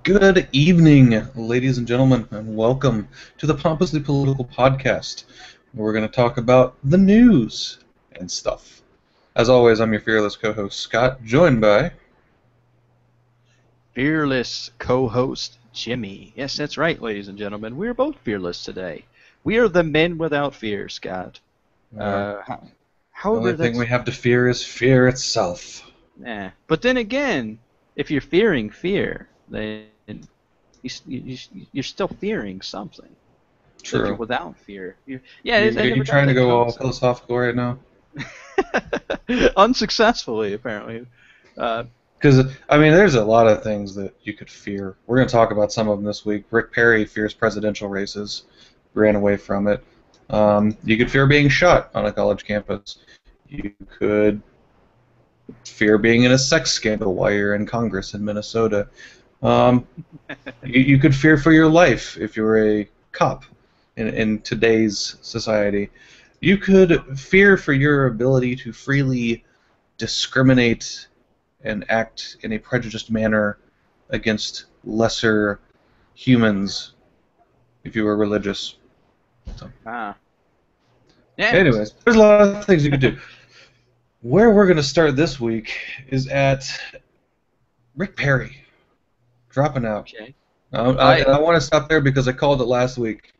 Good evening, ladies and gentlemen, and welcome to the Pompously Political Podcast, where we're going to talk about the news and stuff. As always, I'm your fearless co-host, Scott, joined by... Fearless co-host Jimmy. Yes, that's right, ladies and gentlemen. We're both fearless today. We are the men without fear, Scott. Uh, Uh, ho- the only however, thing we that's have to fear is fear itself. But then again, if you're fearing fear, then you're still fearing something. If you're True. without fear, I You never got trying to that go all concept. philosophical right now? Unsuccessfully, apparently. Uh, Because, there's a lot of things that you could fear. We're going to talk about some of them this week. Rick Perry fears presidential races, ran away from it. You could fear being shot on a college campus. You could fear being in a sex scandal while you're in Congress in Minnesota. Um, you could fear for your life if you were a cop in today's society. You could fear for your ability to freely discriminate and act in a prejudiced manner against lesser humans if you were religious. So, ah, yeah. anyways, there's a lot of things you could do. Where we're going to start this week is at Rick Perry dropping out. Okay. I want to stop there because I called it last week.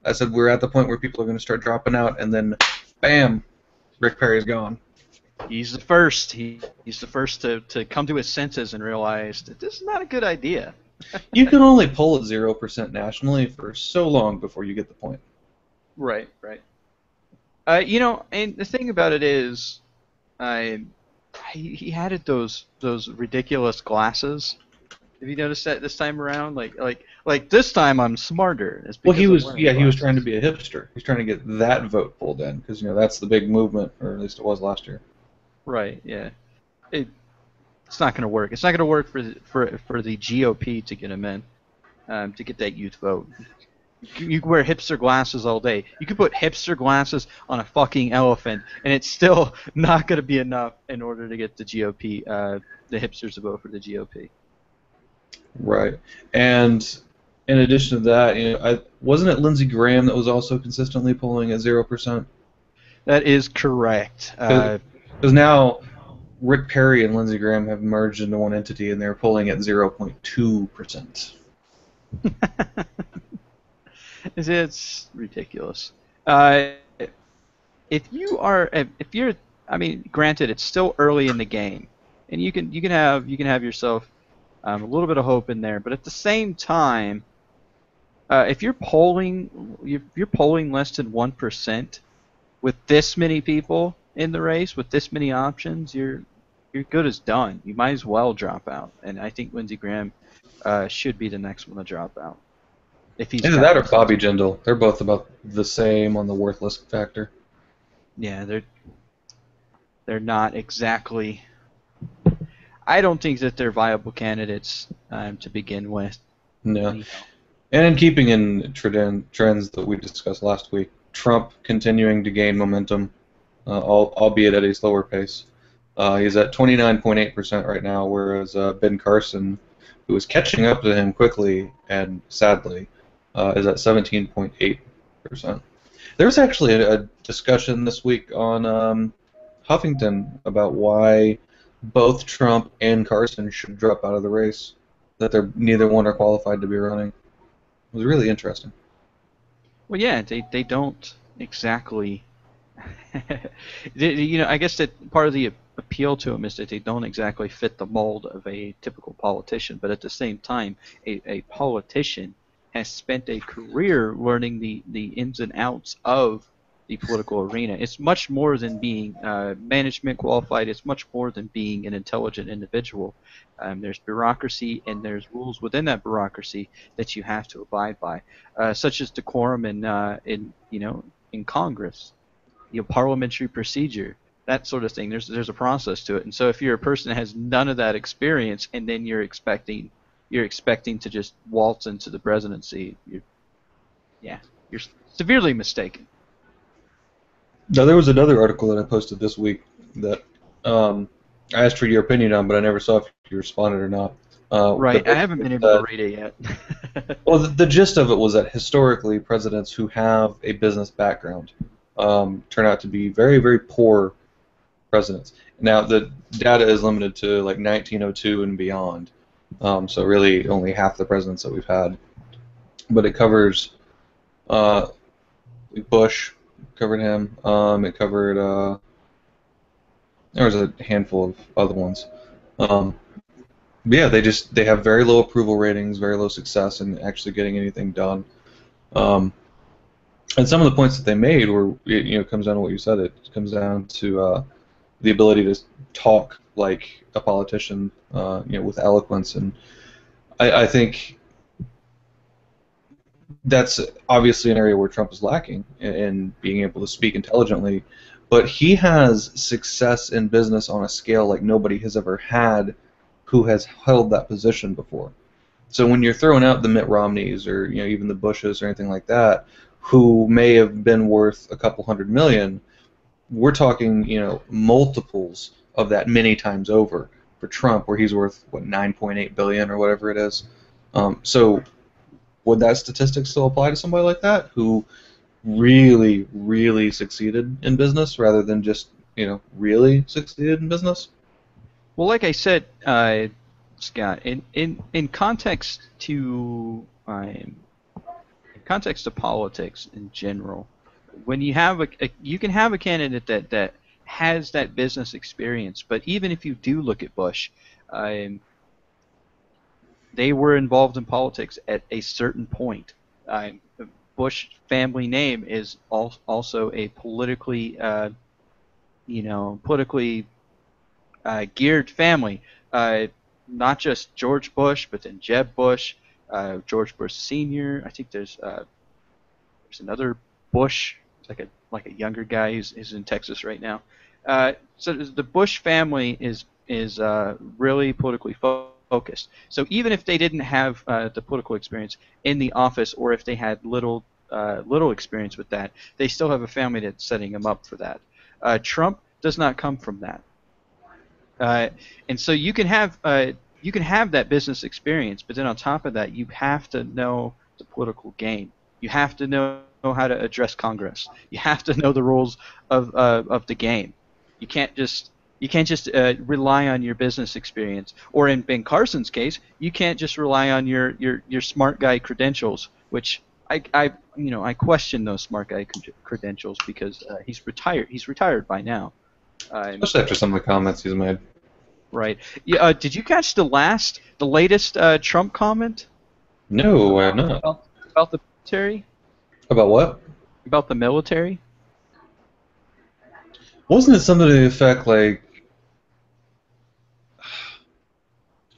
I said we're at the point where people are going to start dropping out, and then, bam, Rick Perry's gone. He's the first. He's the first to come to his senses and realize that this is not a good idea. You can only pull at 0% nationally for so long before you get the point. Right, right. And the thing about it is, uh, he had those ridiculous glasses. Have you noticed that this time around? Like this time I'm smarter. It's Well, because I'm wearing he was trying to glasses. be a hipster. He's trying to get that vote pulled in because that's the big movement, or at least it was last year. Right, yeah. It it's not going to work. It's not going to work for the GOP to get him in, to get that youth vote. You can wear hipster glasses all day. You could put hipster glasses on a fucking elephant, and it's still not going to be enough in order to get the GOP, the hipsters to vote for the GOP. Right. And in addition to that, wasn't it Lindsey Graham that was also consistently polling at 0%? That is correct. Because now Rick Perry and Lindsey Graham have merged into one entity, and they're polling at 0.2%. It's ridiculous. Uh, if you're, I mean, granted, it's still early in the game, and you can have yourself a little bit of hope in there, but at the same time, if you're polling less than 1% with this many people in the race, with this many options, you're good as done. You might as well drop out, and I think Lindsey Graham should be the next one to drop out if he's Either got that or any sense. Bobby Jindal. They're both about the same on the worthless factor. Yeah, they're not exactly. I don't think that they're viable candidates to begin with. No. You And in keeping in trends that we discussed last week, Trump continuing to gain momentum, albeit at a slower pace. He's at 29.8% right now, whereas Ben Carson, who is catching up to him quickly and sadly, is at 17.8%. There was actually a discussion this week on Huffington about why both Trump and Carson should drop out of the race, that neither one are qualified to be running. It was really interesting. Well, yeah, they don't exactly. I guess that part of the appeal to them is that they don't exactly fit the mold of a typical politician, but at the same time, a politician has spent a career learning the ins and outs of the political arena. It's much more than being management qualified. It's much more than being an intelligent individual. There's bureaucracy and there's rules within that bureaucracy that you have to abide by, such as decorum in Congress, parliamentary procedure, that sort of thing. There's a process to it, and so if you're a person that has none of that experience, and then you're expecting to just waltz into the presidency, you're severely mistaken. Now, there was another article that I posted this week that I asked for your opinion on, but I never saw if you responded or not. The Right. I book haven't been able to said, read it yet. well, the gist of it was that historically, presidents who have a business background turn out to be very, very poor presidents. Now, the data is limited to like 1902 and beyond, so really only half the presidents that we've had. But it covers uh, Bush, covered him. It covered there was a handful of other ones. Um, but yeah, they have very low approval ratings, very low success in actually getting anything done. Um, and some of the points that they made were, it comes down to what you said. It comes down to the ability to talk like a politician, with eloquence, and I think that's obviously an area where Trump is lacking in being able to speak intelligently. But he has success in business on a scale like nobody has ever had who has held that position before. So when you're throwing out the Mitt Romneys or even the Bushes or anything like that, who may have been worth a couple hundred million, we're talking multiples of that many times over for Trump, where he's worth what 9.8 billion or whatever it is. So would that statistic still apply to somebody like that who really, really succeeded in business rather than just really succeeded in business? Well, like I said, Scott, in context to politics in general, when you have you can have a candidate that has that business experience, but even if you do look at Bush, um, they were involved in politics at a certain point. The Bush family name is also a politically geared family. Not just George Bush, but then Jeb Bush, George Bush Senior. I think there's another Bush, like a younger guy who's in Texas right now. So the Bush family is really politically focused. So even if they didn't have the political experience in the office, or if they had little experience with that, they still have a family that's setting them up for that. Trump does not come from that. And so you can have that business experience, but then on top of that, you have to know the political game. You have to know how to address Congress. You have to know the rules of the game. You can't just rely on your business experience, or in Ben Carson's case, you can't just rely on your smart guy credentials, which I question those smart guy credentials, because he's retired. He's retired by now. Especially after some of the comments he's made. Right. Yeah. Did you catch the latest Trump comment No, I have not. about the military? About what? About the military? Wasn't it something to the effect like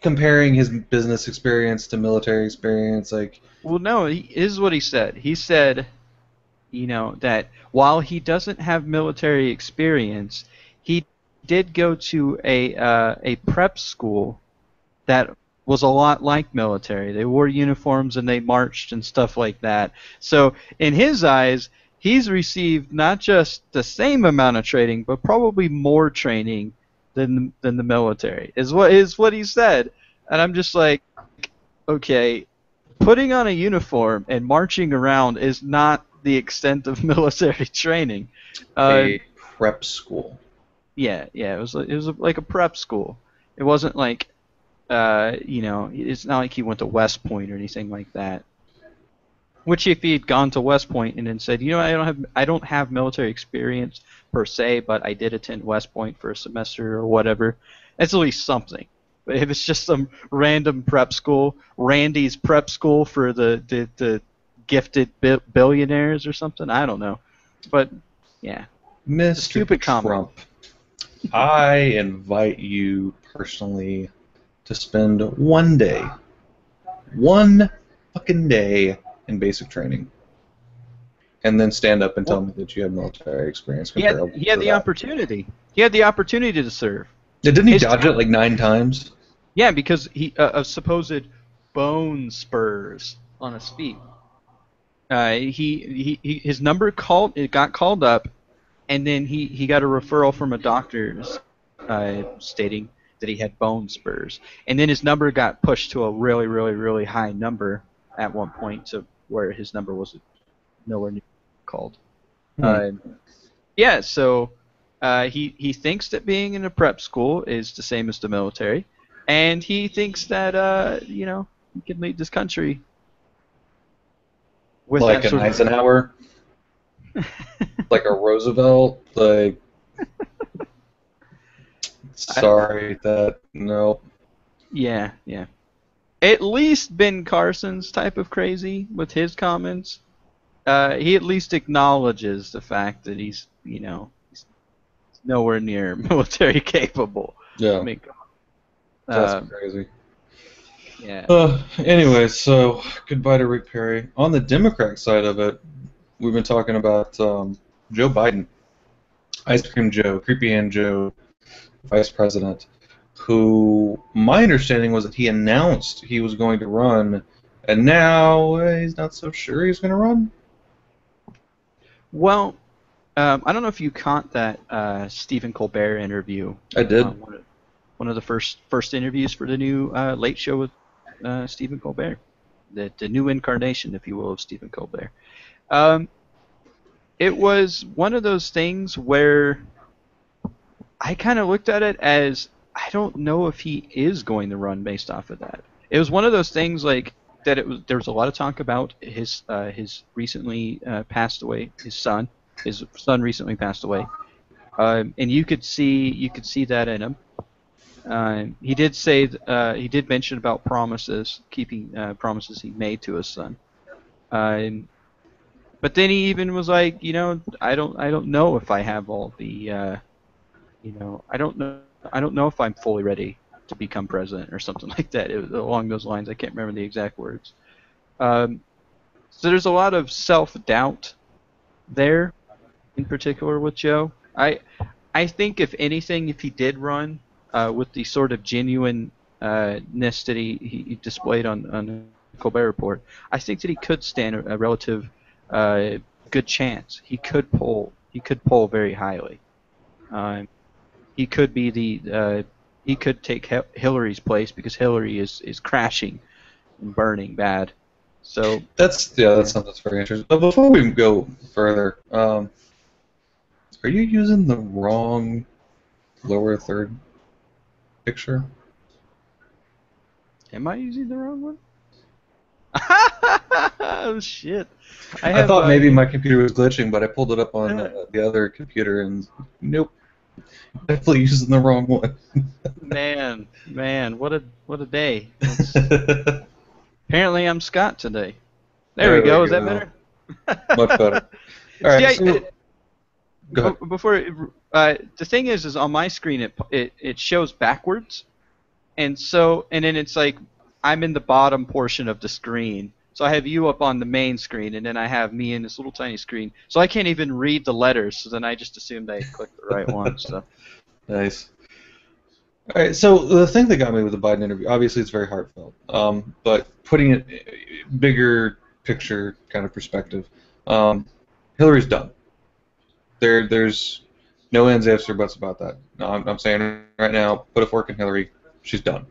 comparing his business experience to military experience? Like, Well, no. This is what he said. He said, that while he doesn't have military experience, he did go to a prep school that was a lot like military. They wore uniforms and they marched and stuff like that. So in his eyes, he's received not just the same amount of training, but probably more training than the military. Is what he said. And I'm just like, okay, putting on a uniform and marching around is not the extent of military training. a prep school. Yeah, it was like a prep school. It wasn't like it's not like he went to West Point or anything like that. Which, if he had gone to West Point and then said, I don't have military experience per se, but I did attend West Point for a semester or whatever, that's at least something. But if it's just some random prep school, Randy's prep school for the gifted billionaires or something, I don't know. But yeah, Mr. stupid comment. Trump, I invite you personally to spend one fucking day in basic training, and then stand up and tell me that you have military experience. He had the opportunity. He had the opportunity to serve. Didn't he dodge it like 9 times? Yeah, because he of supposed bone spurs on his feet. His number got called up, and then he got a referral from a doctor stating that he had bone spurs. And then his number got pushed to a really, really, really high number at one point, to where his number was nowhere near called. Yeah, so he thinks that being in a prep school is the same as the military, and he thinks that he can lead this country with like that an sort Eisenhower, like a Roosevelt, like. Sorry, that no. Yeah. At least Ben Carson's type of crazy with his comments. He at least acknowledges the fact that he's nowhere near military capable. Yeah. I mean, That's crazy. Yeah. Anyway, so goodbye to Rick Perry. On the Democrat side of it, we've been talking about Joe Biden, Ice Cream Joe, Creepy Hand Joe, Vice President, who my understanding was that he announced he was going to run, and now he's not so sure he's going to run. Well, I don't know if you caught that Stephen Colbert interview. I did. One of the first interviews for the new Late Show with Stephen Colbert, the new incarnation, if you will, of Stephen Colbert. It was one of those things where I kind of looked at it as, I don't know if he is going to run based off of that. It was one of those things like that. There was a lot of talk about his recently passed away. His son recently passed away, and you could see that in him. He did say he did mention about keeping promises he made to his son. But then he even was like, I don't know if I have all the, I don't know if I'm fully ready to become president or something like that. It was along those lines. I can't remember the exact words. So there's a lot of self-doubt there, in particular with Joe. I think if anything, if he did run with the sort of genuineness that he displayed on the Colbert Report, I think that he could stand a relative good chance. He could poll very highly. He could be he could take Hillary's place, because Hillary is crashing and burning bad. So that's something that's very interesting. But before we go further, are you using the wrong lower third picture? Am I using the wrong one? Oh shit! I thought maybe my computer was glitching, but I pulled it up on the other computer, and nope, definitely using the wrong one. man, what a day! Apparently, I'm Scott today. There we go. Is that better? Much better. All right. So, go ahead. Before the thing is on my screen it shows backwards, and then it's like I'm in the bottom portion of the screen. So I have you up on the main screen, and then I have me in this little tiny screen. So I can't even read the letters. So then I just assumed I clicked the right one. So. Nice. All right. So the thing that got me with the Biden interview, obviously, it's very heartfelt. But putting it bigger picture kind of perspective, Hillary's done. There's no ands, ifs, or buts about that. No, I'm saying right now, put a fork in Hillary. She's done,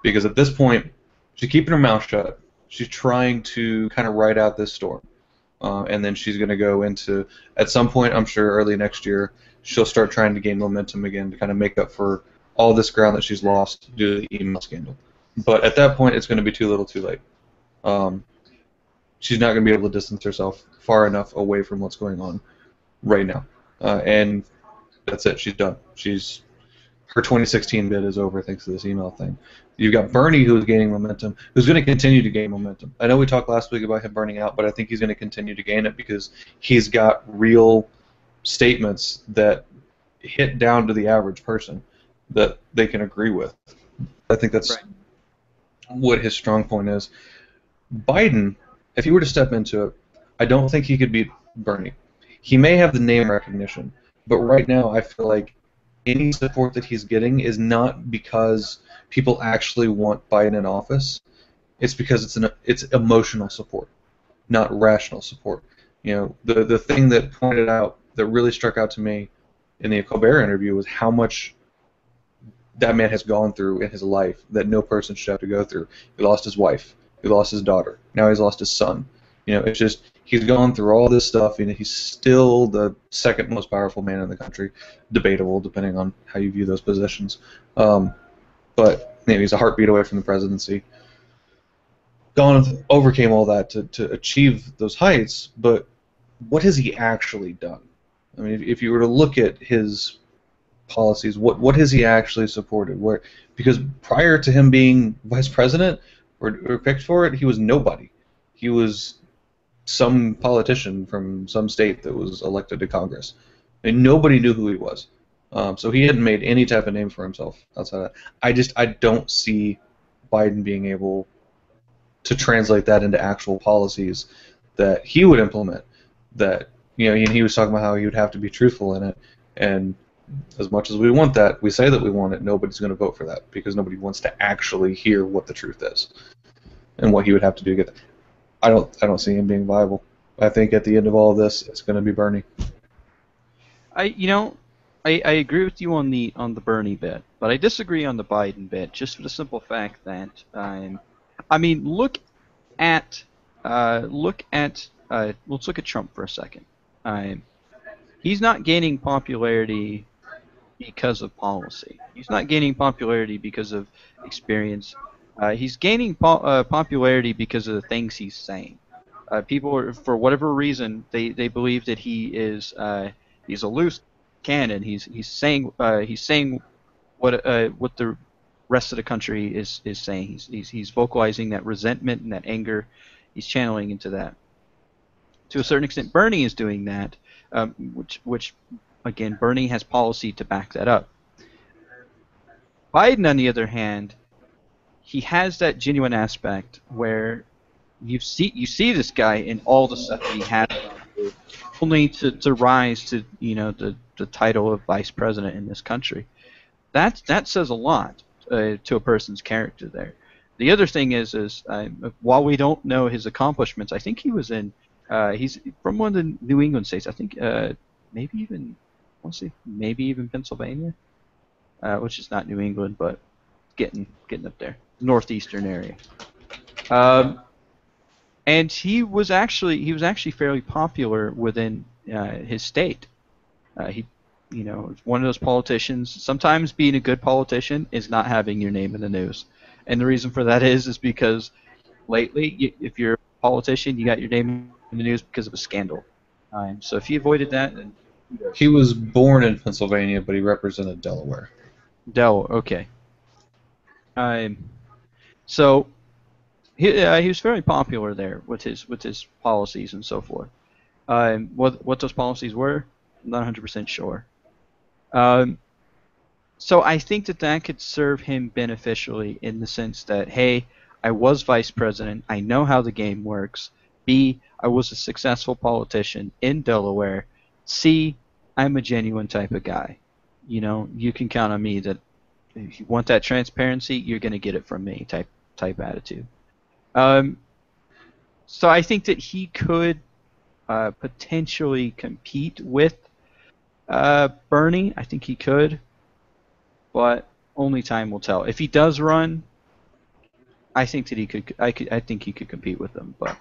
because at this point, she's keeping her mouth shut. She's trying to kind of ride out this storm, and then she's going to go into, at some point, I'm sure early next year, she'll start trying to gain momentum again to kind of make up for all this ground that she's lost due to the email scandal. But at that point, it's going to be too little too late. She's not going to be able to distance herself far enough away from what's going on right now. And that's it. She's done. Her 2016 bid is over thanks to this email thing. You've got Bernie, who's gaining momentum, who's going to continue to gain momentum. I know we talked last week about him burning out, but I think he's going to continue to gain it because he's got real statements that hit down to the average person that they can agree with. I think that's what his strong point is. Biden, if he were to step into it, I don't think he could beat Bernie. He may have the name recognition, but right now I feel like any support that he's getting is not because people actually want Biden in office. It's because it's emotional support, not rational support. The thing that pointed out that really struck out to me in the Colbert interview was how much that man has gone through in his life that no person should have to go through. He lost his wife. He lost his daughter. Now he's lost his son. It's just he's gone through all this stuff, and he's still the second most powerful man in the country. Debatable, depending on how you view those positions. But he's a heartbeat away from the presidency. Overcame all that to achieve those heights, but what has he actually done? I mean, if you were to look at his policies, what has he actually supported? Because prior to him being vice president or picked for it, he was nobody. He was some politician from some state that was elected to Congress, and nobody knew who he was. So he hadn't made any type of name for himself outside of that. I don't see Biden being able to translate that into actual policies that he would implement. That he was talking about how he would have to be truthful in it, and as much as we want that, we say that we want it, nobody's going to vote for that because nobody wants to actually hear what the truth is and what he would have to do to get that. I don't see him being viable. I think at the end of all of this, it's going to be Bernie. I agree with you on the Bernie bit, but I disagree on the Biden bit, just for the simple fact that look at let's look at Trump for a second. He's not gaining popularity because of policy. He's not gaining popularity because of experience. He's gaining popularity because of the things he's saying. People, for whatever reason, they believe that he's a loose cannon. He's saying what the rest of the country is saying. He's vocalizing that resentment and that anger. He's channeling into that. To a certain extent, Bernie is doing that, which again, Bernie has policy to back that up. Biden, on the other hand, he has that genuine aspect where you see this guy in all the stuff that he has only to rise to the title of vice president in this country. That says a lot to a person's character there. The other thing is while we don't know his accomplishments, I think he was in he's from one of the New England states. I think maybe even Pennsylvania, which is not New England, but getting up there, northeastern area. And he was actually fairly popular within his state. One of those politicians. Sometimes being a good politician is not having your name in the news, and the reason for that is because lately, if you're a politician, you got your name in the news because of a scandal. So if he avoided that, then he was born in Pennsylvania, but he represented Delaware. Okay. So he was very popular there with his policies and so forth. What those policies were, I'm not 100% sure. So I think that could serve him beneficially in the sense that, hey, I was vice president, I know how the game works. B, I was a successful politician in Delaware. C, I'm a genuine type of guy. You can count on me that if you want that transparency, you're going to get it from me type attitude. So I think that he could potentially compete with Bernie. I think he could, but only time will tell. If he does run, I think that he could. I think he could compete with them. But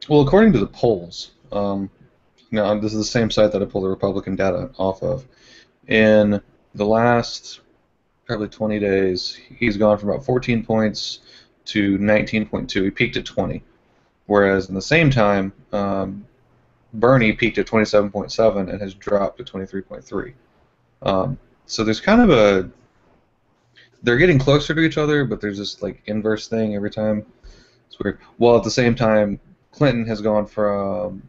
well, according to the polls, this is the same site that I pulled the Republican data off of. In the last probably 20 days, he's gone from about 14 points to 19.2. He peaked at 20, whereas in the same time, Bernie peaked at 27.7 and has dropped to 23.3. So there's kind of they're getting closer to each other, but there's this like inverse thing every time. It's weird. While at the same time, Clinton has gone from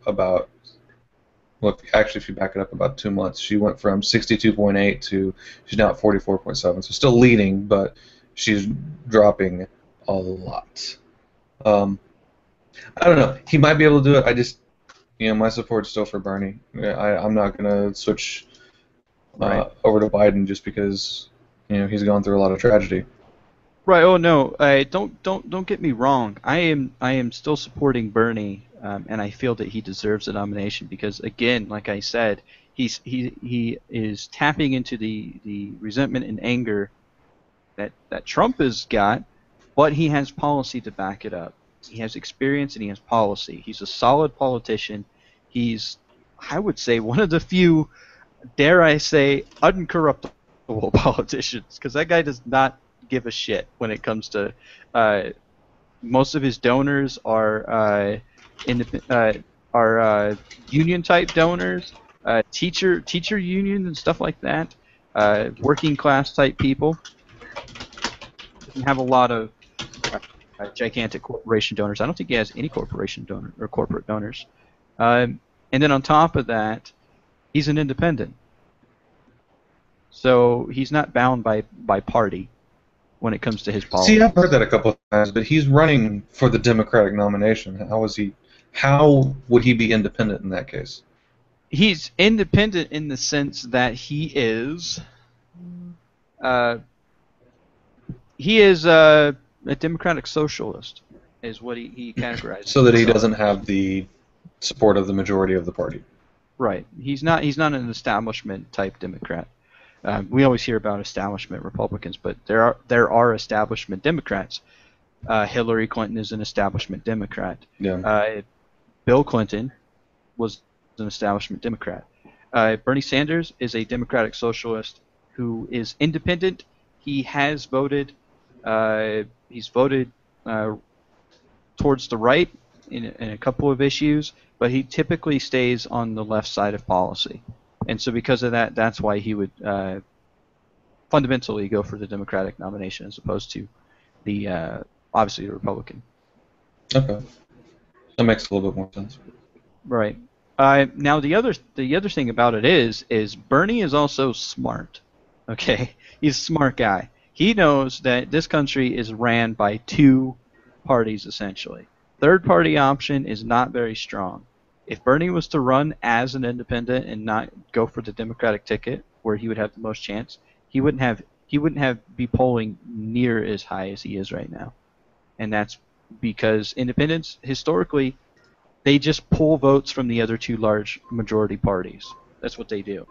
actually if you back it up about 2 months, she went from 62.8 to she's now at 44.7. So still leading, but she's dropping a lot. I don't know. He might be able to do it. I just, my support's still for Bernie. I'm not gonna switch over to Biden just because he's gone through a lot of tragedy. Right. Oh no. Don't get me wrong. I am still supporting Bernie, and I feel that he deserves the nomination because, again, like I said, he is tapping into the resentment and anger that Trump has got, but he has policy to back it up. He has experience and he has policy. He's a solid politician. He's, I would say, one of the few, dare I say, uncorruptible politicians, because that guy does not give a shit when it comes to. Most of his donors are union type donors, teacher unions and stuff like that, working class type people. Doesn't have a lot of gigantic corporation donors. I don't think he has any corporation donor or corporate donors. And then on top of that, he's an independent. So he's not bound by party when it comes to his policy. See, I've heard that a couple of times, but he's running for the Democratic nomination. How would he be independent in that case? He's independent in the sense that he is a democratic socialist, is what he categorizes. So that he doesn't have the support of the majority of the party. Right. He's not an establishment type Democrat. We always hear about establishment Republicans, but there are establishment Democrats. Hillary Clinton is an establishment Democrat. Yeah. Bill Clinton was an establishment Democrat. Bernie Sanders is a democratic socialist who is independent. He has voted. He's voted towards the right in a couple of issues, but he typically stays on the left side of policy. And so because of that, that's why he would fundamentally go for the Democratic nomination as opposed to the obviously the Republican. Okay. That makes a little bit more sense. Right. Now the other thing about it is Bernie is also smart. Okay, he's a smart guy. He knows that this country is ran by two parties essentially. Third party option is not very strong. If Bernie was to run as an independent and not go for the Democratic ticket, where he would have the most chance, he wouldn't be polling near as high as he is right now, and that's because independents historically they just pull votes from the other two large majority parties. That's what they do.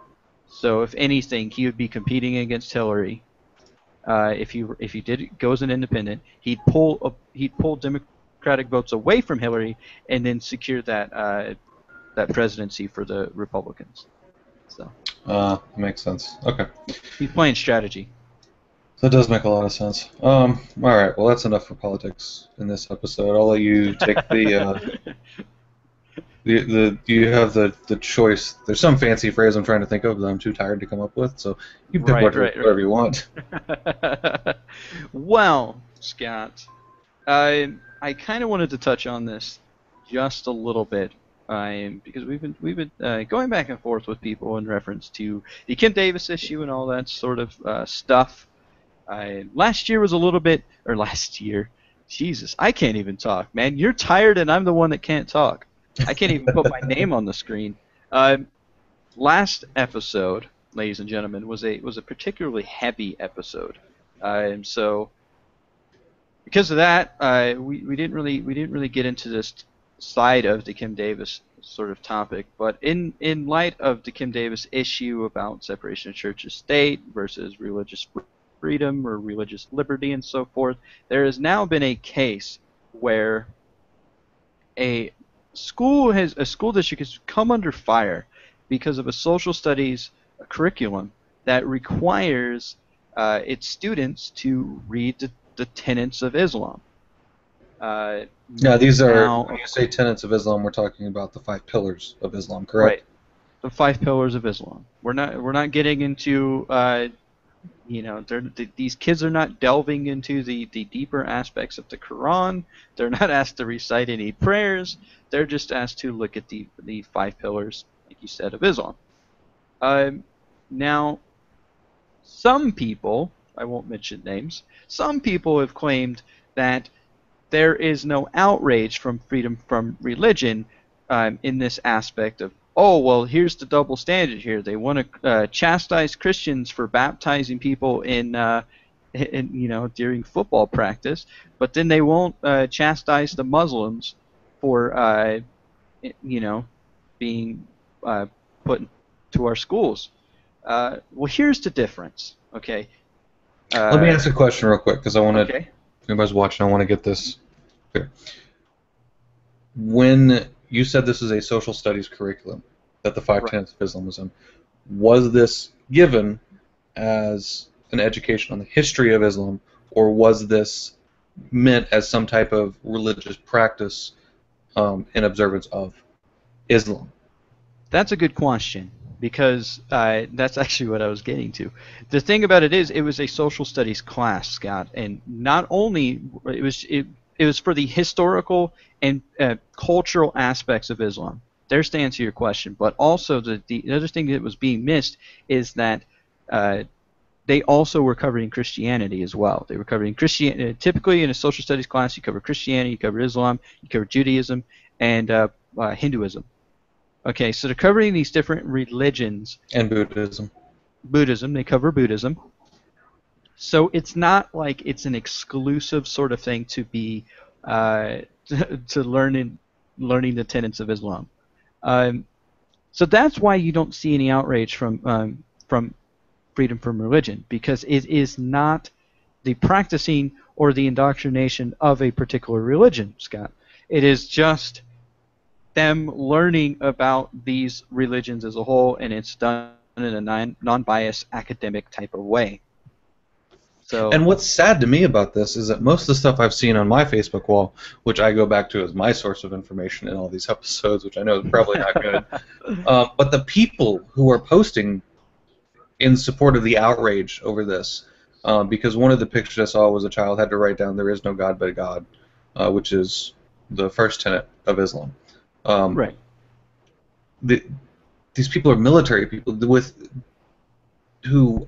So if anything, he would be competing against Hillary. If he did go as an independent, he'd pull Democratic votes away from Hillary and then secure that presidency for the Republicans. So. Makes sense. Okay. He's playing strategy. That does make a lot of sense. All right. Well, that's enough for politics in this episode. I'll let you take you have the choice. There's some fancy phrase I'm trying to think of that I'm too tired to come up with, so you pick whatever you want. Well, Scott, I kind of wanted to touch on this just a little bit, because we've been going back and forth with people in reference to the Kim Davis issue and all that sort of stuff. Last year, Jesus, I can't even talk, man. You're tired and I'm the one that can't talk. I can't even put my name on the screen. Last episode, ladies and gentlemen, was a particularly heavy episode, and so because of that, we didn't really get into this side of the Kim Davis sort of topic. But in light of the Kim Davis issue about separation of church and state versus religious freedom or religious liberty and so forth, there has now been a case where a school district has come under fire because of a social studies curriculum that requires its students to read the tenets of Islam. These are, when you say tenets of Islam, we're talking about the 5 pillars of Islam, correct? Right. The 5 pillars of Islam. We're not getting into these kids are not delving into the deeper aspects of the Quran. They're not asked to recite any prayers. They're just asked to look at the 5 pillars, like you said, of Islam. Now, some people, I won't mention names, some people have claimed that there is no outrage from freedom from religion in this aspect of, oh, well, here's the double standard here. They want to chastise Christians for baptizing people in during football practice, but then they won't chastise the Muslims for being put into our schools. Well, here's the difference. Okay, Let me ask a question real quick because I want to. Okay. If anybody's watching, I want to get this clear. When you said this is a social studies curriculum that the five Right. tenets of Islam was in, was this given as an education on the history of Islam, or was this meant as some type of religious practice in observance of Islam? That's a good question because that's actually what I was getting to. The thing about it is, it was a social studies class, Scott, and not only it was for the historical and cultural aspects of Islam. There's to answer your question, but also the other thing that was being missed is that they also were covering Christianity as well. They were covering Christianity. Typically, in a social studies class, you cover Christianity, you cover Islam, you cover Judaism, and Hinduism. Okay, so they're covering these different religions. And Buddhism. Buddhism, they cover Buddhism. So it's not like it's an exclusive sort of thing to be to learning the tenets of Islam. So that's why you don't see any outrage from freedom from religion, because it is not the practicing or the indoctrination of a particular religion, Scott. It is just them learning about these religions as a whole, and it's done in a non-biased academic type of way. So, And what's sad to me about this is that most of the stuff I've seen on my Facebook wall, which I go back to as my source of information in all these episodes, which I know is probably not good, but the people who are posting in support of the outrage over this, because one of the pictures I saw was a child had to write down "There is no God but God," which is the first tenet of Islam. right. These people are military people who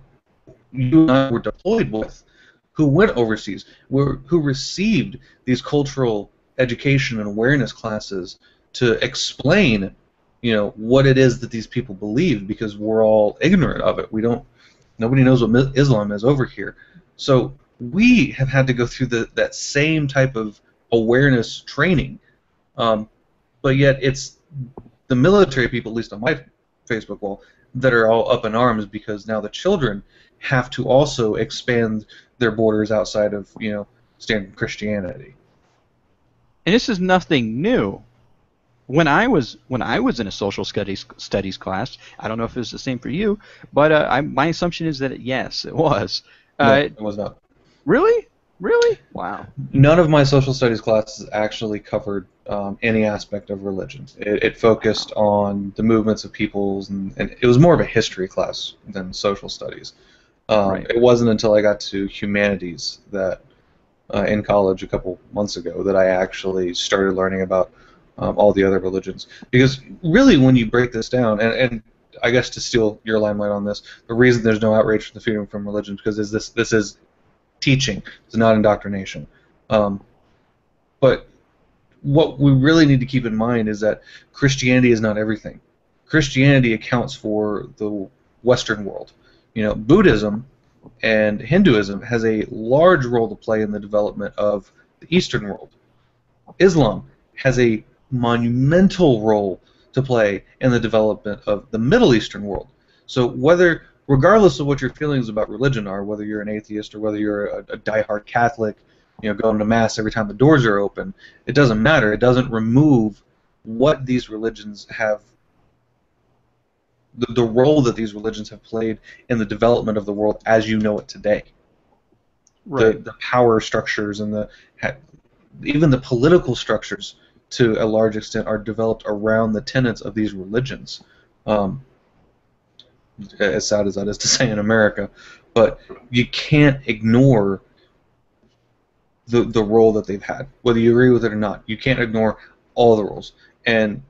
you and I were deployed with, who went overseas, who received these cultural education and awareness classes to explain, what it is that these people believe, because we're all ignorant of it. Nobody knows what Islam is over here. So we have had to go through that same type of awareness training, but yet it's the military people, at least on my Facebook wall, that are all up in arms because now the children have to also expand their borders outside of, standard Christianity. And this is nothing new. When I was in a social studies class, I don't know if it was the same for you, but my assumption is that yes, it was. No, it was not. Really? Really? Wow. None of my social studies classes actually covered any aspect of religion. It focused on the movements of peoples, and it was more of a history class than social studies. Right. It wasn't until I got to humanities that in college a couple months ago that I actually started learning about all the other religions. Because really, when you break this down, and I guess to steal your limelight on this, the reason there's no outrage for the freedom from religion is because this is teaching. It's not indoctrination. But what we really need to keep in mind is that Christianity is not everything. Christianity accounts for the Western world. Buddhism and Hinduism has a large role to play in the development of the Eastern world. Islam has a monumental role to play in the development of the Middle Eastern world. So regardless of what your feelings about religion are, whether you're an atheist or whether you're a diehard Catholic, going to Mass every time the doors are open, it doesn't matter. It doesn't remove what these religions have, the role that these religions have played in the development of the world as you know it today. Right. The power structures and even the political structures, to a large extent, are developed around the tenets of these religions. As sad as that is to say in America, but you can't ignore the role that they've had, whether you agree with it or not. You can't ignore all the roles. And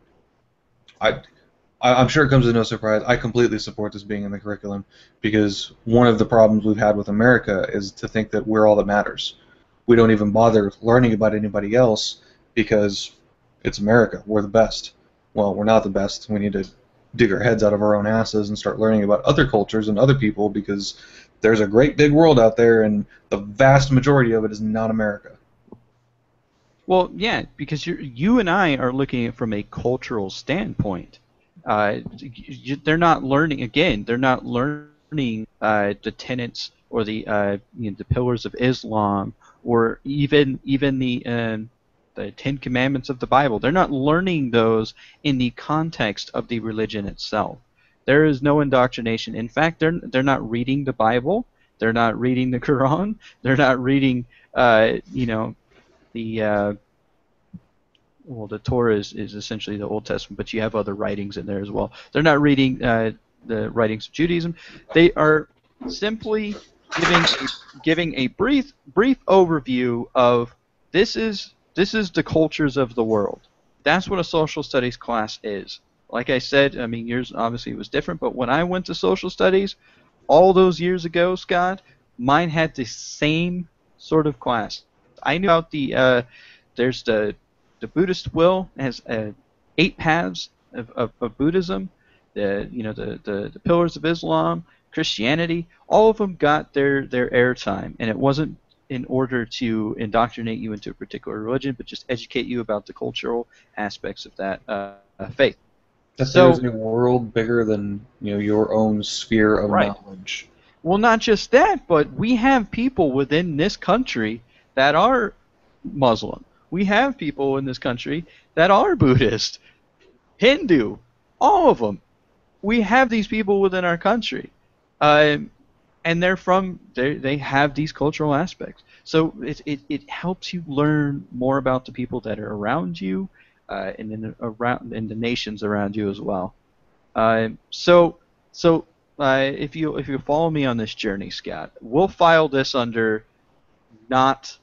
I'm sure it comes as no surprise, I completely support this being in the curriculum, because one of the problems we've had with America is to think that we're all that matters. We don't even bother learning about anybody else because it's America. We're the best. Well, we're not the best. We need to dig our heads out of our own asses and start learning about other cultures and other people, because there's a great big world out there, and the vast majority of it is not America. Well, yeah, because you and I are looking at it from a cultural standpoint. They're not learning. Again, they're not learning the tenets or the pillars of Islam, or even the Ten Commandments of the Bible. They're not learning those in the context of the religion itself. There is no indoctrination. In fact, they're not reading the Bible. They're not reading the Quran. They're not reading, the well, the Torah is essentially the Old Testament, but you have other writings in there as well. They're not reading the writings of Judaism. They are simply giving a brief overview of this is the cultures of the world. That's what a social studies class is. Like I said, I mean, yours obviously was different, but when I went to social studies all those years ago, Scott, mine had the same sort of class. I knew about there's the Buddhist will has 8 paths of Buddhism, the pillars of Islam, Christianity. All of them got their airtime, and it wasn't in order to indoctrinate you into a particular religion, but just educate you about the cultural aspects of that faith. That there's a world bigger than your own sphere of Right. knowledge. Well, not just that, but we have people within this country that are Muslim. We have people in this country that are Buddhist, Hindu, all of them. We have these people within our country, and they have these cultural aspects. So it helps you learn more about the people that are around you, and in the nations around you as well. So if you follow me on this journey, Scott, we'll file this under not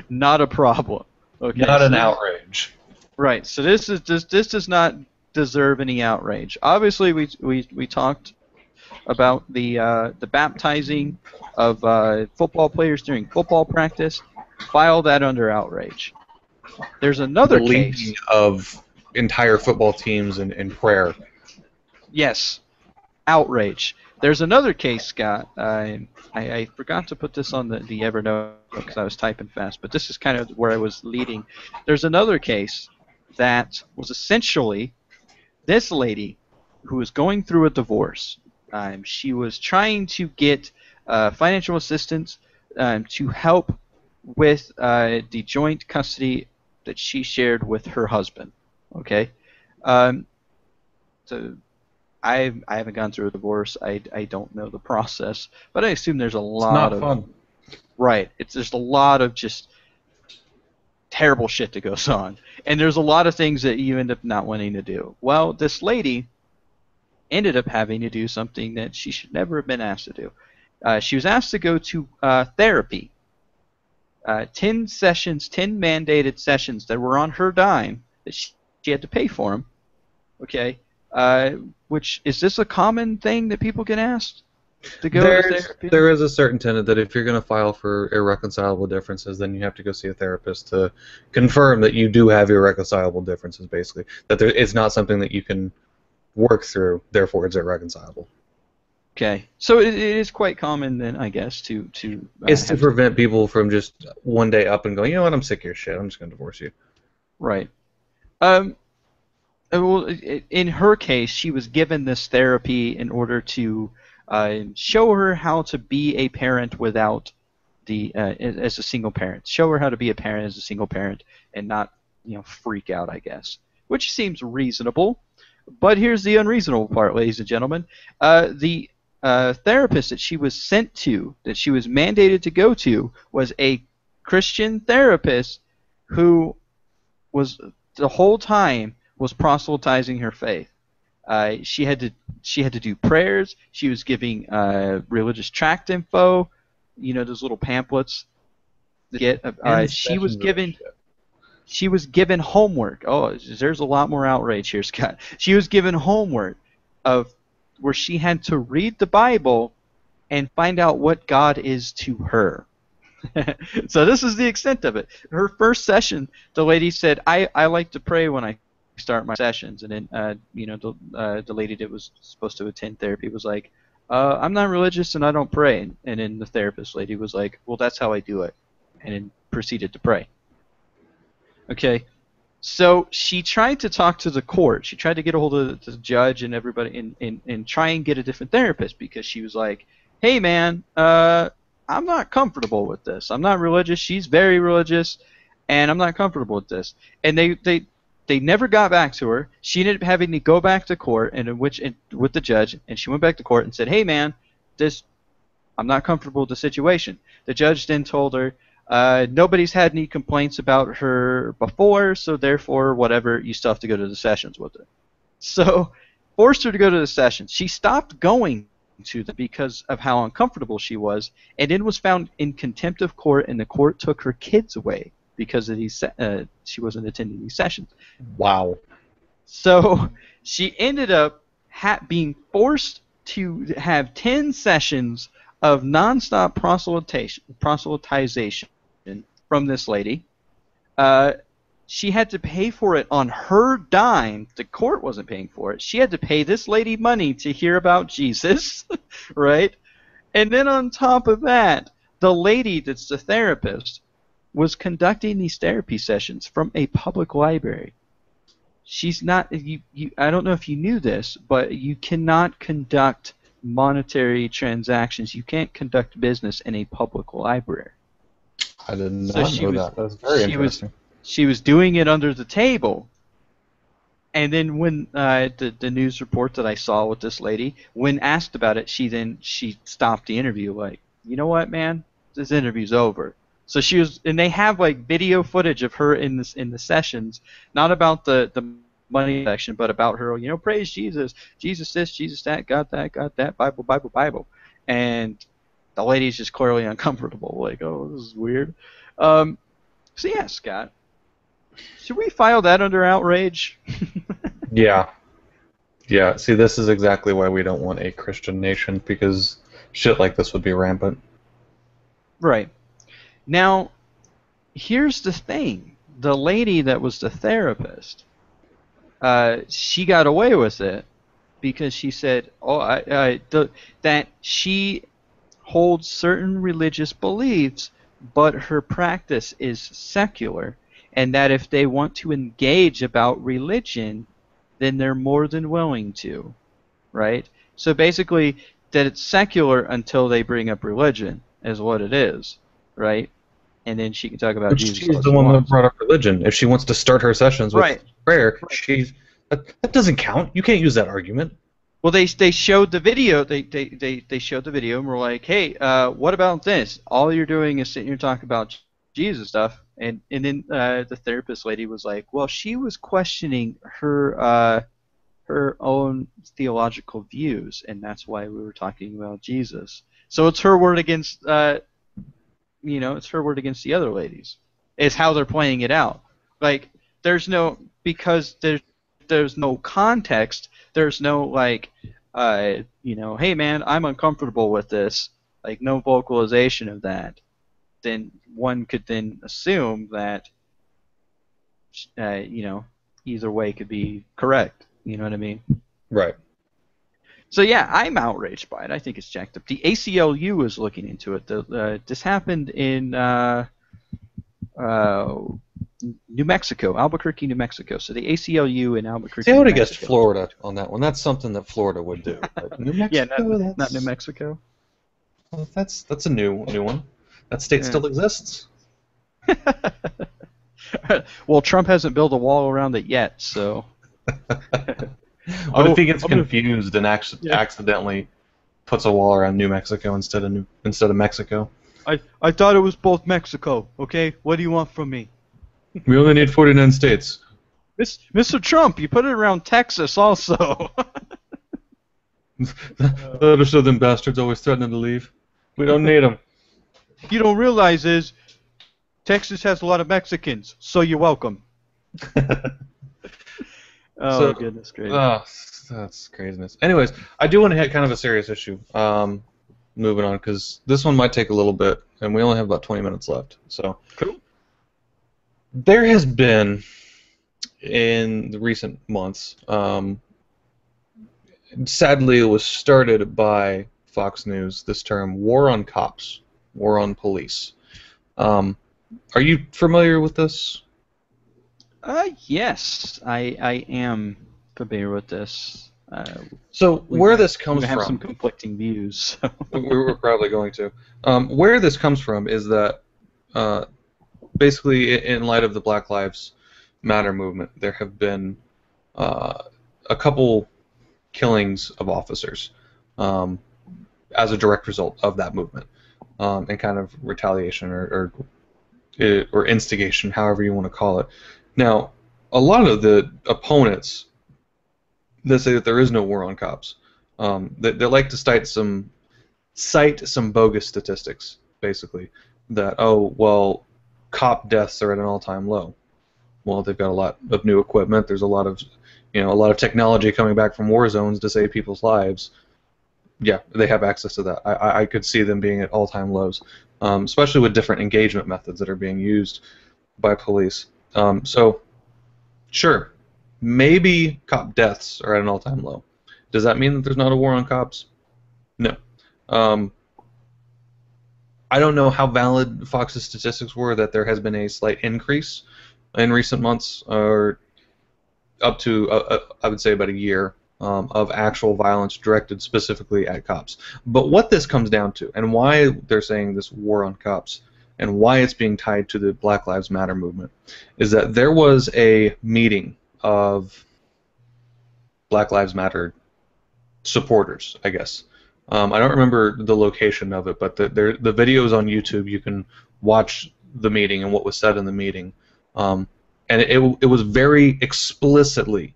not a problem. Okay. Not an outrage. Right. So this does not deserve any outrage. Obviously, we talked about the baptizing of football players during football practice. File that under outrage. There's another The case. leading of entire football teams in prayer. Yes, outrage. There's another case, Scott. I forgot to put this on the Evernote because I was typing fast, but this is kind of where I was leading. There's another case that was essentially this lady who was going through a divorce. She was trying to get financial assistance to help with the joint custody that she shared with her husband. Okay, so I haven't gone through a divorce. I don't know the process, but I assume there's a lot of fun. Right. There's a lot of just terrible shit that goes on, and there's a lot of things that you end up not wanting to do. Well, this lady ended up having to do something that she should never have been asked to do. She was asked to go to therapy. 10 sessions, 10 mandated sessions that were on her dime that she had to pay for them. Okay. Which is this a common thing that people get asked to go to therapy? There is a certain tenet that if you're going to file for irreconcilable differences, then you have to go see a therapist to confirm that you do have irreconcilable differences, basically. That it's not something that you can work through, therefore it's irreconcilable. Okay. So it is quite common then, I guess, to it's to prevent people from just one day up and going, you know what, I'm sick of your shit, I'm just going to divorce you. Right. Well, in her case, she was given this therapy in order to show her how to be a parent without as a single parent. Show her how to be a parent as a single parent and not, freak out, I guess. Which seems reasonable. But here's the unreasonable part, ladies and gentlemen. The therapist that she was sent to, that she was mandated to go to, was a Christian therapist who was the whole time was proselytizing her faith. She had to do prayers. She was giving religious tract info, those little pamphlets. She was given homework. Oh, there's a lot more outrage here, Scott. She was given homework of where she had to read the Bible and find out what God is to her. So this is the extent of it. Her first session, the lady said, I like to pray when I start my sessions. And then, the lady that was supposed to attend therapy was like, I'm not religious and I don't pray. And then the therapist lady was like, well, that's how I do it. And then proceeded to pray. Okay. So she tried to talk to the court. She tried to get a hold of the judge and everybody and try and get a different therapist because she was like, hey man, I'm not comfortable with this. I'm not religious. She's very religious, and I'm not comfortable with this. And they never got back to her. She ended up having to go back to court, with the judge, and she went back to court and said, hey man, this I'm not comfortable with the situation. The judge then told her, nobody's had any complaints about her before, so therefore, whatever, you still have to go to the sessions with her. So, forced her to go to the sessions. She stopped going to them because of how uncomfortable she was, and then was found in contempt of court, and the court took her kids away because of she wasn't attending these sessions. Wow. So, she ended up being forced to have 10 sessions of nonstop proselytization from this lady. She had to pay for it on her dime. The court wasn't paying for it. She had to pay this lady money to hear about Jesus, right? And then on top of that, the lady that's the therapist was conducting these therapy sessions from a public library. She's not. I don't know if you knew this, but you cannot conduct monetary transactions. You can't conduct business in a public library. I did not know that. That's very interesting. She was doing it under the table. And then when the news report that I saw with this lady, when asked about it, she stopped the interview like, you know what, man, this interview's over. So she was, and they have like video footage of her in the sessions, not about the money section, but about her, praise Jesus, Jesus this, Jesus that, got that, Bible, Bible, Bible, and the lady's just clearly uncomfortable, like, oh, this is weird. So yeah, Scott, should we file that under outrage? Yeah. Yeah, see, this is exactly why we don't want a Christian nation, because shit like this would be rampant. Right. Now, here's the thing. The lady that was the therapist, she got away with it because she said that she holds certain religious beliefs, but her practice is secular, and that if they want to engage about religion, then they're more than willing to, right? So basically, that it's secular until they bring up religion, is what it is, right? And then she can talk about Jesus. She's the one that brought up religion. If she wants to start her sessions with prayer, that doesn't count. You can't use that argument. Well, they showed the video. They showed the video and were like, hey, what about this? All you're doing is sitting here talking about Jesus stuff. And then the therapist lady was like, well, she was questioning her own theological views, and that's why we were talking about Jesus. So it's her word against it's her word against the other ladies. Is how they're playing it out. Like there's no context. There's no hey man, I'm uncomfortable with this. Like no vocalization of that. Then one could then assume that either way could be correct. You know what I mean? Right. So yeah, I'm outraged by it. I think it's jacked up. The ACLU is looking into it. This happened in New Mexico, Albuquerque, New Mexico. So the ACLU in Albuquerque. See, I would have guessed Florida on that one. That's something that Florida would do. But New Mexico, yeah, not New Mexico. Well, that's a new one. That state still exists. Well, Trump hasn't built a wall around it yet, so. What if he gets confused and accidentally puts a wall around New Mexico instead of Mexico? I thought it was both Mexico. Okay, what do you want from me? We only need 49 states. Mr. Trump, you put it around Texas also. The other southern bastards always threatening to leave. We don't need them. You don't realize is Texas has a lot of Mexicans, so you're welcome. Oh, goodness gracious. Oh, that's craziness. Anyways, I do want to hit kind of a serious issue. Moving on, because this one might take a little bit, and we only have about 20 minutes left. So, cool. There has been, in the recent months, sadly it was started by Fox News, this term, war on cops, war on police. Are you familiar with this? Yes, I am familiar with this. So where this We comes have some from, conflicting views. So. we're probably going to. Where this comes from is that basically, in light of the Black Lives Matter movement, there have been a couple killings of officers as a direct result of that movement, and kind of retaliation or instigation, however you want to call it. Now, a lot of the opponents that say that there is no war on cops, they like to cite some bogus statistics, basically, that, oh, well, cop deaths are at an all-time low. Well, they've got a lot of new equipment. There's a lot of technology coming back from war zones to save people's lives. Yeah, they have access to that. I could see them being at all-time lows, especially with different engagement methods that are being used by police. So, sure, maybe cop deaths are at an all-time low. Does that mean that there's not a war on cops? No. I don't know how valid Fox's statistics were that there has been a slight increase in recent months, or up to, I would say, about a year of actual violence directed specifically at cops. But what this comes down to, and why they're saying this war on cops, and why it's being tied to the Black Lives Matter movement, is that there was a meeting of Black Lives Matter supporters, I guess. I don't remember the location of it, but the video is on YouTube. You can watch the meeting and what was said in the meeting. And it was very explicitly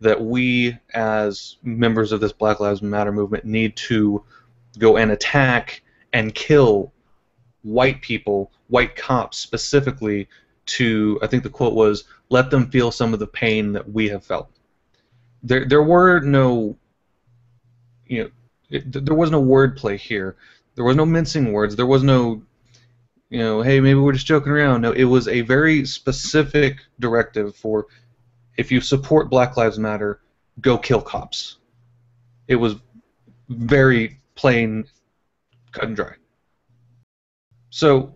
that we, as members of this Black Lives Matter movement, need to go and attack and kill white people, white cops specifically, to, I think the quote was, let them feel some of the pain that we have felt. There were no, there was no wordplay here. There was no mincing words. There was no, hey, maybe we're just joking around. No, it was a very specific directive for, if you support Black Lives Matter, go kill cops. It was very plain, cut and dry. So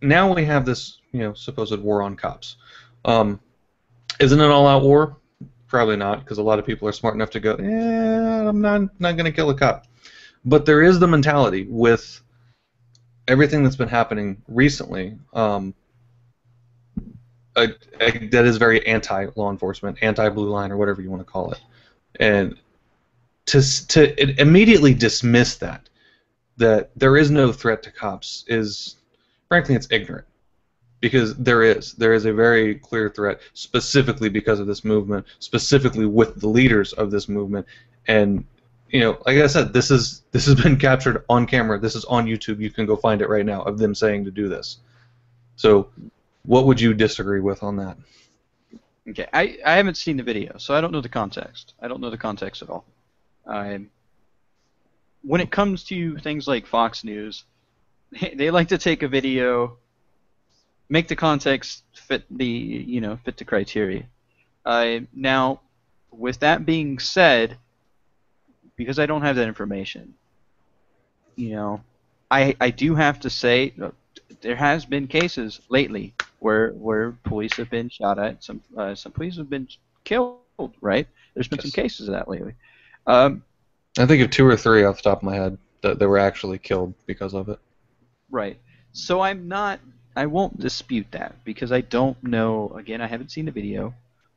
now we have this, supposed war on cops. Isn't it an all-out war? Probably not, because a lot of people are smart enough to go, I'm not going to kill a cop. But there is the mentality with everything that's been happening recently that is very anti-law enforcement, anti-blue line, or whatever you want to call it. And to immediately dismiss that there is no threat to cops is, frankly, it's ignorant. Because there is a very clear threat, specifically because of this movement, specifically with the leaders of this movement, and like I said, this has been captured on camera. This is on YouTube. You can go find it right now of them saying to do this. So, what would you disagree with on that? Okay, I haven't seen the video, so I don't know the context. I don't know the context at all. When it comes to things like Fox News, they like to take a video, make the context fit the fit the criteria. Now, with that being said, because I don't have that information, I do have to say there has been cases lately where police have been shot at. Some police have been killed. Right? There's been some cases of that lately. I think of 2 or 3 off the top of my head that were actually killed because of it. Right. So I won't dispute that because I don't know. Again, I haven't seen the video,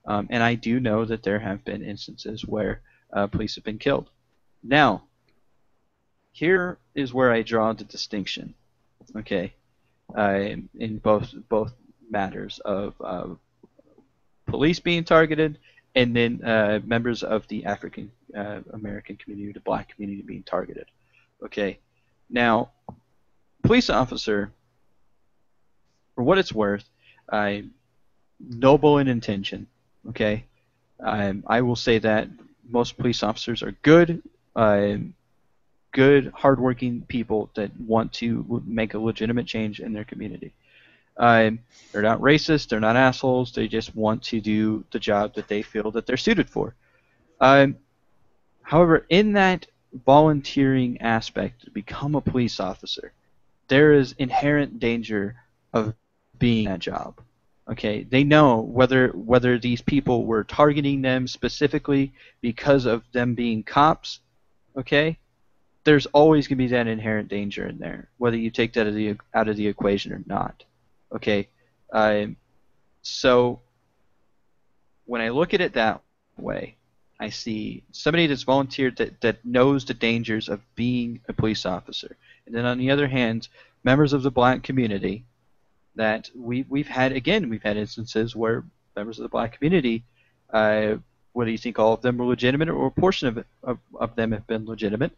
and I do know that there have been instances where police have been killed. Now, here is where I draw the distinction. Okay, in both matters of police being targeted and then members of the African American community, the black community being targeted. Okay, now, police officer, for what it's worth, noble in intention. Okay, I will say that most police officers are good, hardworking people that want to make a legitimate change in their community. They're not racist. They're not assholes. They just want to do the job that they feel that they're suited for. However, in that volunteering aspect to become a police officer, there is inherent danger of being that job. Okay, they know whether these people were targeting them specifically because of them being cops. Okay, there's always going to be that inherent danger in there, whether you take that out of the equation or not. Okay, so when I look at it that way, I see somebody that's volunteered that knows the dangers of being a police officer. And then on the other hand, members of the black community that we've had instances where members of the black community, whether you think all of them are legitimate or a portion of them have been legitimate,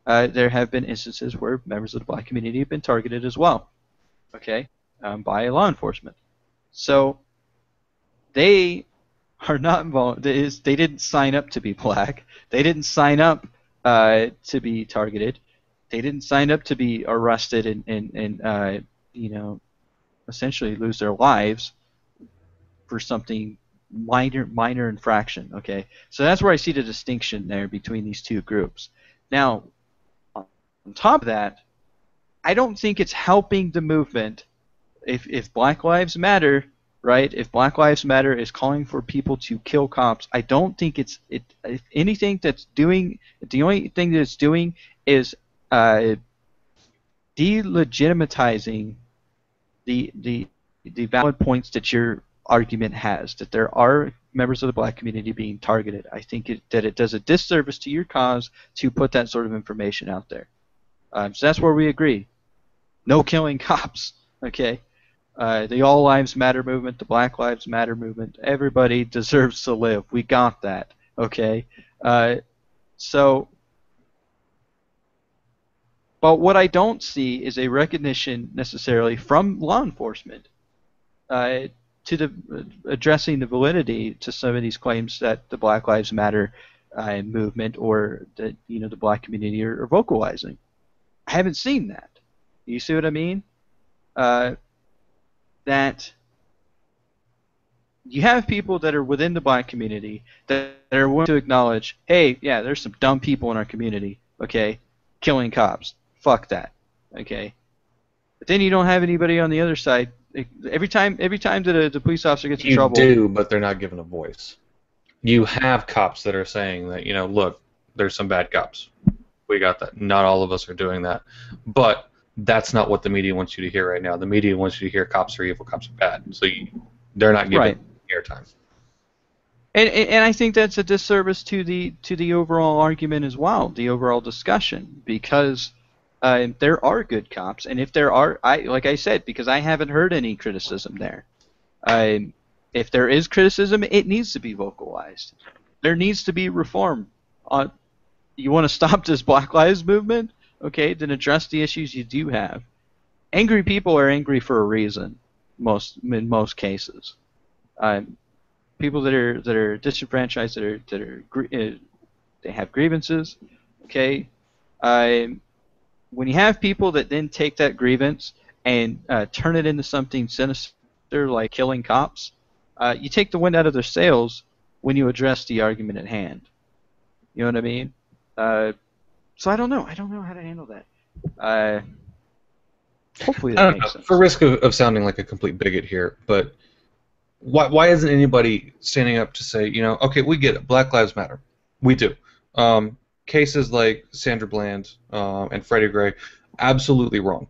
there have been instances where members of the black community have been targeted as well, okay, by law enforcement. So they are not involved. They didn't sign up to be black. They didn't sign up to be targeted. They didn't sign up to be arrested and essentially lose their lives for something minor infraction. Okay, so that's where I see the distinction there between these two groups. Now, on top of that, I don't think it's helping the movement if Black Lives Matter, right? If Black Lives Matter is calling for people to kill cops, I don't think if anything that's doing, the only thing that it's doing is delegitimizing the valid points that your argument has, that there are members of the black community being targeted. I think that it does a disservice to your cause to put that sort of information out there. So that's where we agree. No killing cops, okay? The All Lives Matter movement, the Black Lives Matter movement, everybody deserves to live. We got that, okay? But what I don't see is a recognition necessarily from law enforcement to addressing the validity to some of these claims that the Black Lives Matter movement or the black community are vocalizing. I haven't seen that. You see what I mean? That you have people that are within the black community that are willing to acknowledge, hey, yeah, there's some dumb people in our community, okay, killing cops. Fuck that, okay? But then you don't have anybody on the other side. Every time that the police officer gets in trouble... You do, but they're not given a voice. You have cops that are saying that, look, there's some bad cops. We got that. Not all of us are doing that. But that's not what the media wants you to hear right now. The media wants you to hear cops are evil, cops are bad. So they're not giving airtime. And I think that's a disservice to the overall argument as well, the overall discussion, because there are good cops, and if there are, like I said, because I haven't heard any criticism there. If there is criticism, it needs to be vocalized. There needs to be reform. You want to stop this Black Lives movement? Okay, then address the issues you do have. Angry people are angry for a reason, in most cases. People that are disenfranchised, they have grievances. Okay, when you have people that then take that grievance and turn it into something sinister like killing cops, you take the wind out of their sails when you address the argument at hand. You know what I mean? So I don't know. I don't know how to handle that. Hopefully that makes sense. For risk of sounding like a complete bigot here, but why isn't anybody standing up to say, okay, we get it, Black Lives Matter. We do. Cases like Sandra Bland and Freddie Gray, absolutely wrong.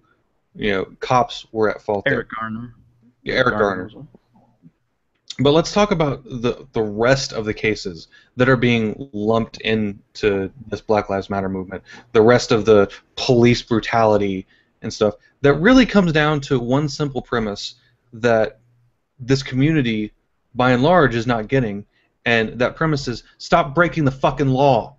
Cops were at fault there. Eric Garner. Yeah, Eric Garner. But let's talk about the rest of the cases that are being lumped into this Black Lives Matter movement, the rest of the police brutality and stuff, that really comes down to one simple premise that this community, by and large, is not getting, and that premise is stop breaking the fucking law.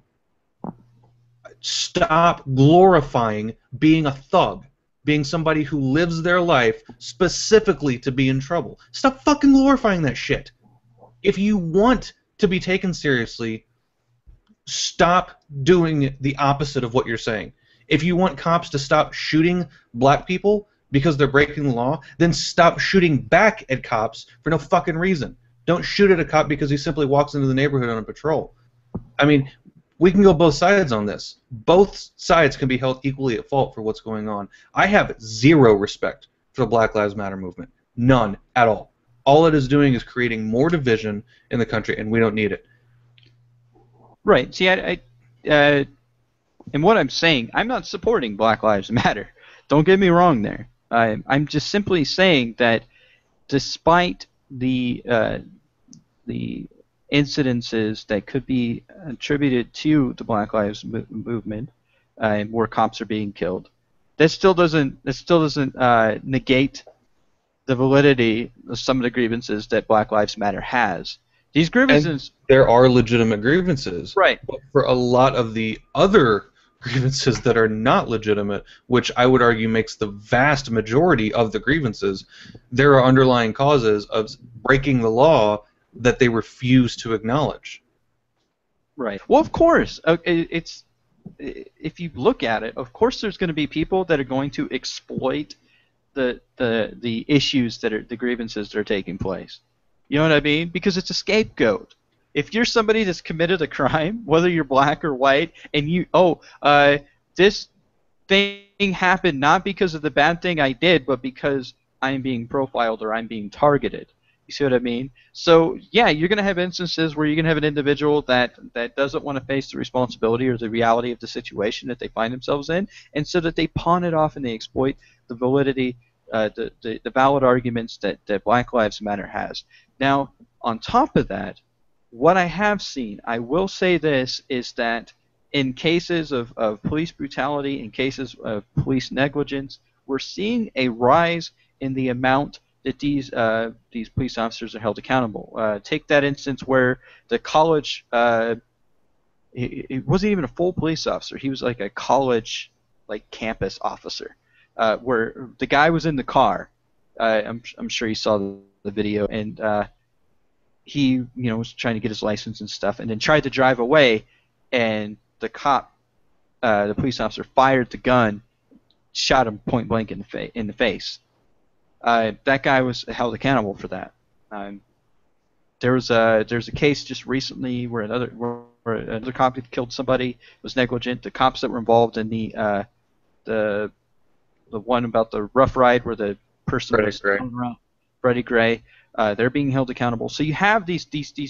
Stop glorifying being a thug, being somebody who lives their life specifically to be in trouble. Stop fucking glorifying that shit. If you want to be taken seriously, stop doing the opposite of what you're saying. If you want cops to stop shooting black people because they're breaking the law, then stop shooting back at cops for no fucking reason. Don't shoot at a cop because he simply walks into the neighborhood on a patrol. I mean, we can go both sides on this. Both sides can be held equally at fault for what's going on. I have zero respect for the Black Lives Matter movement. None at all. All it is doing is creating more division in the country, and we don't need it. Right. See, and what I'm saying, I'm not supporting Black Lives Matter. Don't get me wrong there. I'm just simply saying that despite the incidences that could be attributed to the Black Lives movement, where cops are being killed, that still doesn't negate the validity of some of the grievances that Black Lives Matter has. These grievances. And there are legitimate grievances. Right. But for a lot of the other grievances that are not legitimate, which I would argue makes the vast majority of the grievances, there are underlying causes of breaking the law that they refuse to acknowledge. Right. Well, of course, it's if you look at it, of course, there's going to be people that are going to exploit the issues that are the grievances that are taking place. You know what I mean? Because it's a scapegoat. If you're somebody that's committed a crime, whether you're black or white, and this thing happened not because of the bad thing I did, but because I'm being profiled or I'm being targeted. You see what I mean? So yeah, you're going to have instances where you're going to have an individual that doesn't want to face the responsibility or the reality of the situation that they find themselves in, and so that they pawn it off and they exploit the validity, the valid arguments that Black Lives Matter has. Now, on top of that, what I have seen, I will say this, is that in cases of police brutality, in cases of police negligence, we're seeing a rise in the amount that these police officers are held accountable. Take that instance where the college, he wasn't even a full police officer. He was like a college, like campus officer, where the guy was in the car. I'm sure you saw the video, and he was trying to get his license and stuff, and then tried to drive away, and the cop, the police officer, fired the gun, shot him point blank in the face. That guy was held accountable for that. There's a case just recently where another cop had killed somebody, was negligent. The cops that were involved in the one about the rough ride where the person was thrown around, Freddie Gray, they're being held accountable. So you have these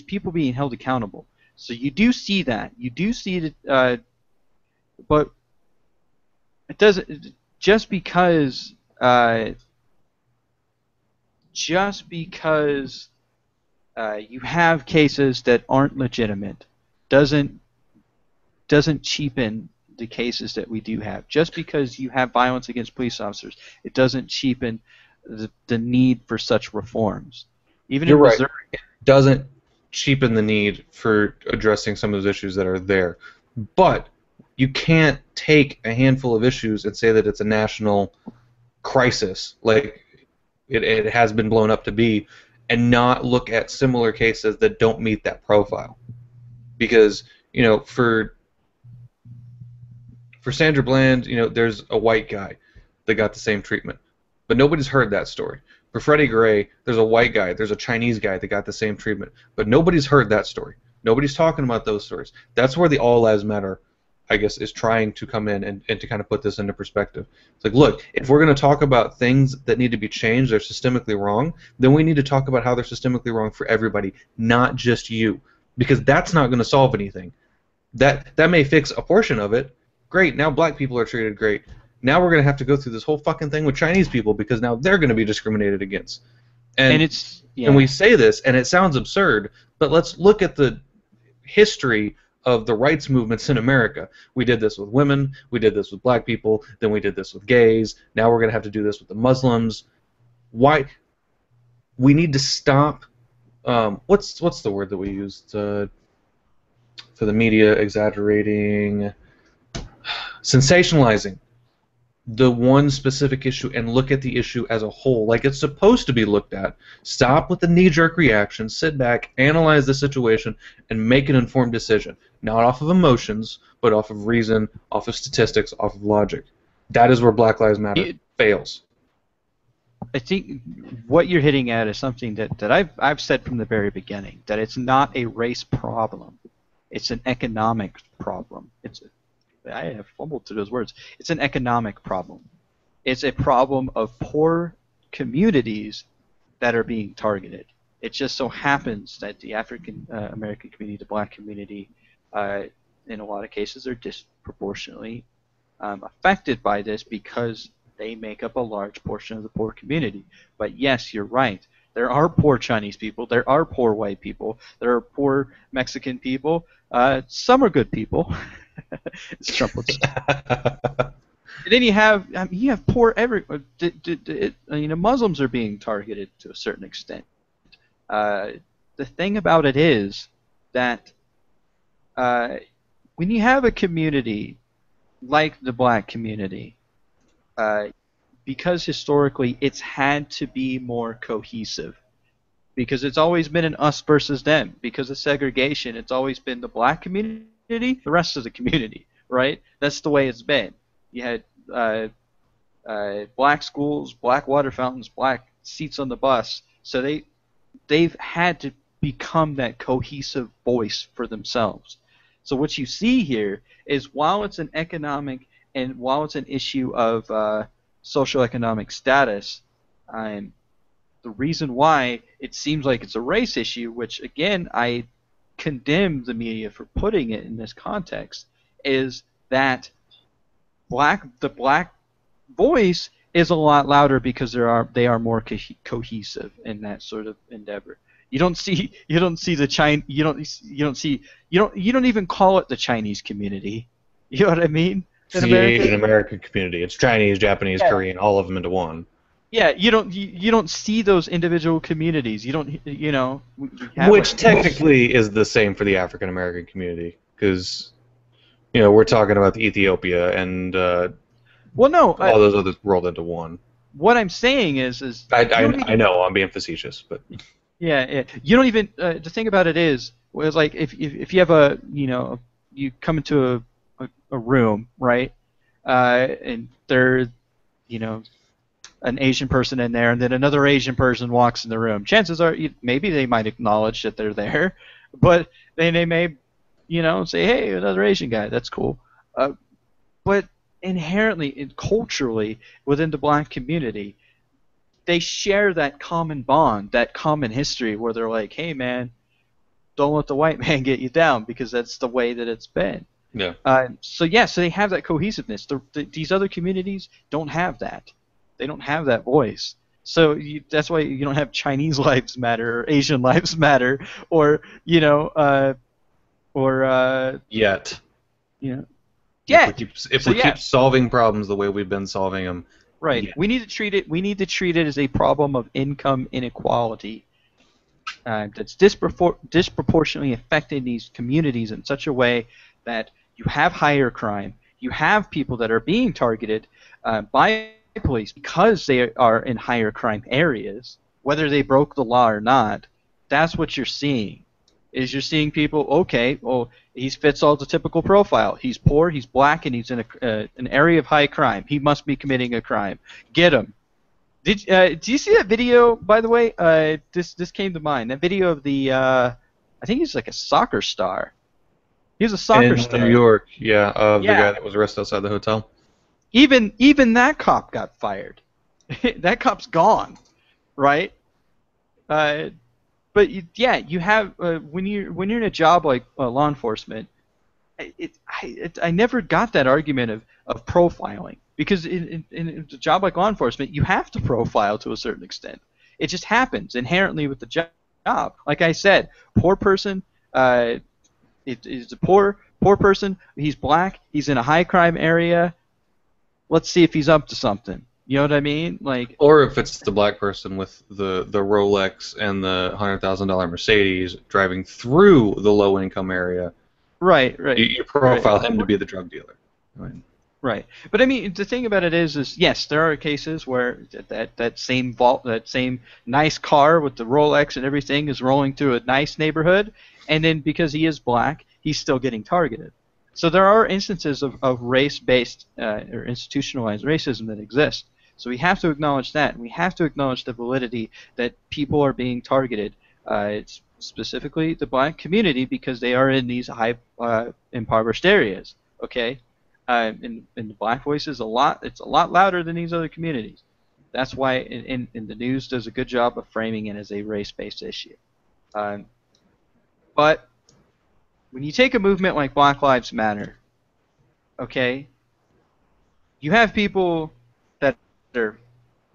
people being held accountable. So you do see that. You do see that, but it doesn't just because you have cases that aren't legitimate doesn't cheapen the cases that we do have. Just because you have violence against police officers, it doesn't cheapen the need for such reforms. Even You're in right. Missouri, It doesn't cheapen the need for addressing some of those issues that are there. But you can't take a handful of issues and say that it's a national crisis, like it has been blown up to be, and not look at similar cases that don't meet that profile. Because, for Sandra Bland, there's a white guy that got the same treatment. But nobody's heard that story. For Freddie Gray, there's a white guy, there's a Chinese guy that got the same treatment. But nobody's heard that story. Nobody's talking about those stories. That's where the All Lives Matter, I guess, is trying to come in and to kind of put this into perspective. It's like, look, if we're going to talk about things that need to be changed, they're systemically wrong, then we need to talk about how they're systemically wrong for everybody, not just you. Because that's not going to solve anything. That may fix a portion of it. Great, now black people are treated great. Now we're going to have to go through this whole fucking thing with Chinese people because now they're going to be discriminated against. And it's and we say this, and it sounds absurd, but let's look at the history of the rights movements in America. We did this with women, we did this with black people, then we did this with gays, now we're going to have to do this with the Muslims. Why? We need to stop, what's the word that we used for the media exaggerating, sensationalizing the one specific issue and look at the issue as a whole, like it's supposed to be looked at. Stop with the knee-jerk reaction, sit back, analyze the situation, and make an informed decision. Not off of emotions, but off of reason, off of statistics, off of logic. That is where Black Lives Matter fails. I think what you're hitting at is something that I've said from the very beginning, that it's not a race problem. It's an economic problem. I have fumbled through those words. It's an economic problem. It's a problem of poor communities that are being targeted. It just so happens that the African American community, the black community, in a lot of cases are disproportionately affected by this because they make up a large portion of the poor community. But yes, you're right. There are poor Chinese people. There are poor white people. There are poor Mexican people. Some are good people. As Trump would say. And then you have poor Muslims are being targeted to a certain extent. The thing about it is that when you have a community like the black community, because historically it's had to be more cohesive, because it's always been an us versus them. Because of segregation, it's always been the black community, the rest of the community, right? That's the way it's been. You had black schools, black water fountains, black seats on the bus. So they've had to become that cohesive voice for themselves. So what you see here is, while it's an economic and while it's an issue of social economic status, the reason why it seems like it's a race issue, which again I condemn the media for putting it in this context, is that the black voice is a lot louder because they are more cohesive in that sort of endeavor. You don't even call it the Chinese community. You know what I mean? It's the Asian American community. It's Chinese, Japanese, Yeah. Korean, all of them into one. Yeah, you don't see those individual communities. You don't, we have Which technically is the same for the African American community, because we're talking about the Ethiopia and well, no. all those others rolled into one. What I'm saying is I know I'm being facetious, but yeah. You don't even. The thing about it is, it's like if you have you come into a room, right, and there, an Asian person in there, and then another Asian person walks in the room. Chances are, maybe they might acknowledge that they're there, but they may, say, "Hey, another Asian guy. That's cool." But inherently and culturally within the black community, they share that common bond, that common history, where they're like, "Hey, man, don't let the white man get you down," because that's the way that it's been. yeah. So they have that cohesiveness. These other communities don't have that. They don't have that voice. So that's why you don't have Chinese lives matter or Asian lives matter or Yet. Yeah. If we keep solving problems the way we've been solving them. Right. Yeah. We need to treat it as a problem of income inequality that's disproportionately affecting these communities in such a way that you have higher crime, you have people that are being targeted by police because they are in higher crime areas, whether they broke the law or not. That's what you're seeing. You're seeing people, okay, well, he fits all the typical profile. He's poor, he's black, and he's in an area of high crime. He must be committing a crime. Get him. Did you see that video, by the way? This came to mind. That video of the, I think he's like a soccer star. He was a soccer star. In New York, yeah, the Yeah. guy that was arrested outside the hotel. Even that cop got fired. That cop's gone, right? But you have when you're in a job like law enforcement, I never got that argument of profiling, because in a job like law enforcement, you have to profile to a certain extent. It just happens inherently with the job. Like I said, poor person. It's a poor person. He's black. He's in a high crime area. Let's see if he's up to something. You know what I mean? Like, or if it's the black person with the Rolex and the $100,000 Mercedes driving through the low income area. Right. You profile him to be the drug dealer. Right. But I mean, the thing about it is yes, there are cases where that same nice car with the Rolex and everything is rolling through a nice neighborhood, and then because he is black, he's still getting targeted. So there are instances of race-based or institutionalized racism that exist. So we have to acknowledge that, and we have to acknowledge the validity that people are being targeted. It's specifically the black community, because they are in these high impoverished areas. Okay. And the black voice is it's a lot louder than these other communities. That's why in the news does a good job of framing it as a race-based issue. But when you take a movement like Black Lives Matter, okay, you have people that are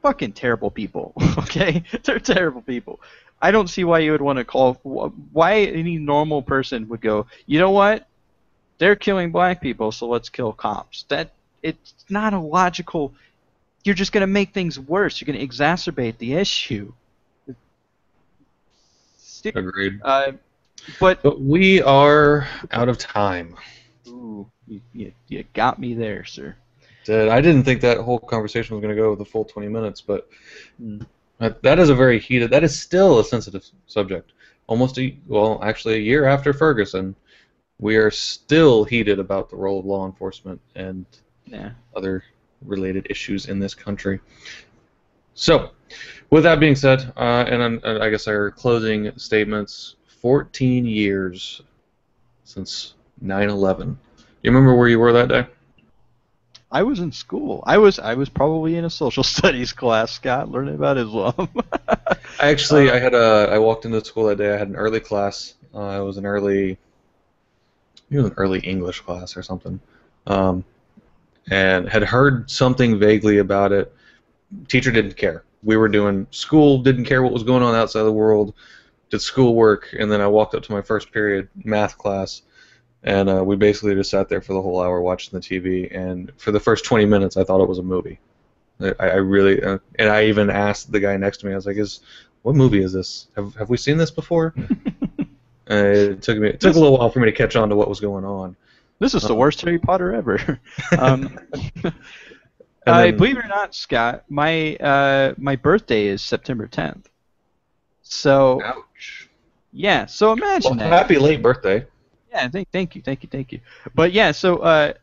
fucking terrible people, okay? They're terrible people. I don't see why you would want to why any normal person would go, you know what? They're killing black people, so let's kill cops. It's not a logical. You're just going to make things worse. You're going to exacerbate the issue. Agreed. But we are out of time. Ooh, you got me there, sir. I didn't think that whole conversation was going to go the full 20 minutes, but that is a very heated. That is still a sensitive subject. Actually, a year after Ferguson, we are still heated about the role of law enforcement and other related issues in this country. So, with that being said, and I guess our closing statements, 14 years since 9/11. You remember where you were that day? I was in school. I was probably in a social studies class, Scott, learning about Islam. I walked into school that day. I had an early class. It was an early English class or something, and had heard something vaguely about it. Teacher didn't care. We were doing school, didn't care what was going on outside the world, did schoolwork, and then I walked up to my first period math class, and we basically just sat there for the whole hour watching the TV, and for the first 20 minutes I thought it was a movie. I really, and I even asked the guy next to me, I was like, what movie is this? Have we seen this before? It took a little while for me to catch on to what was going on. This is the worst Harry Potter ever. Believe it or not, Scott, my birthday is September 10th. So, ouch. Yeah. So imagine that. Happy late birthday. Yeah. Thank you. But yeah. So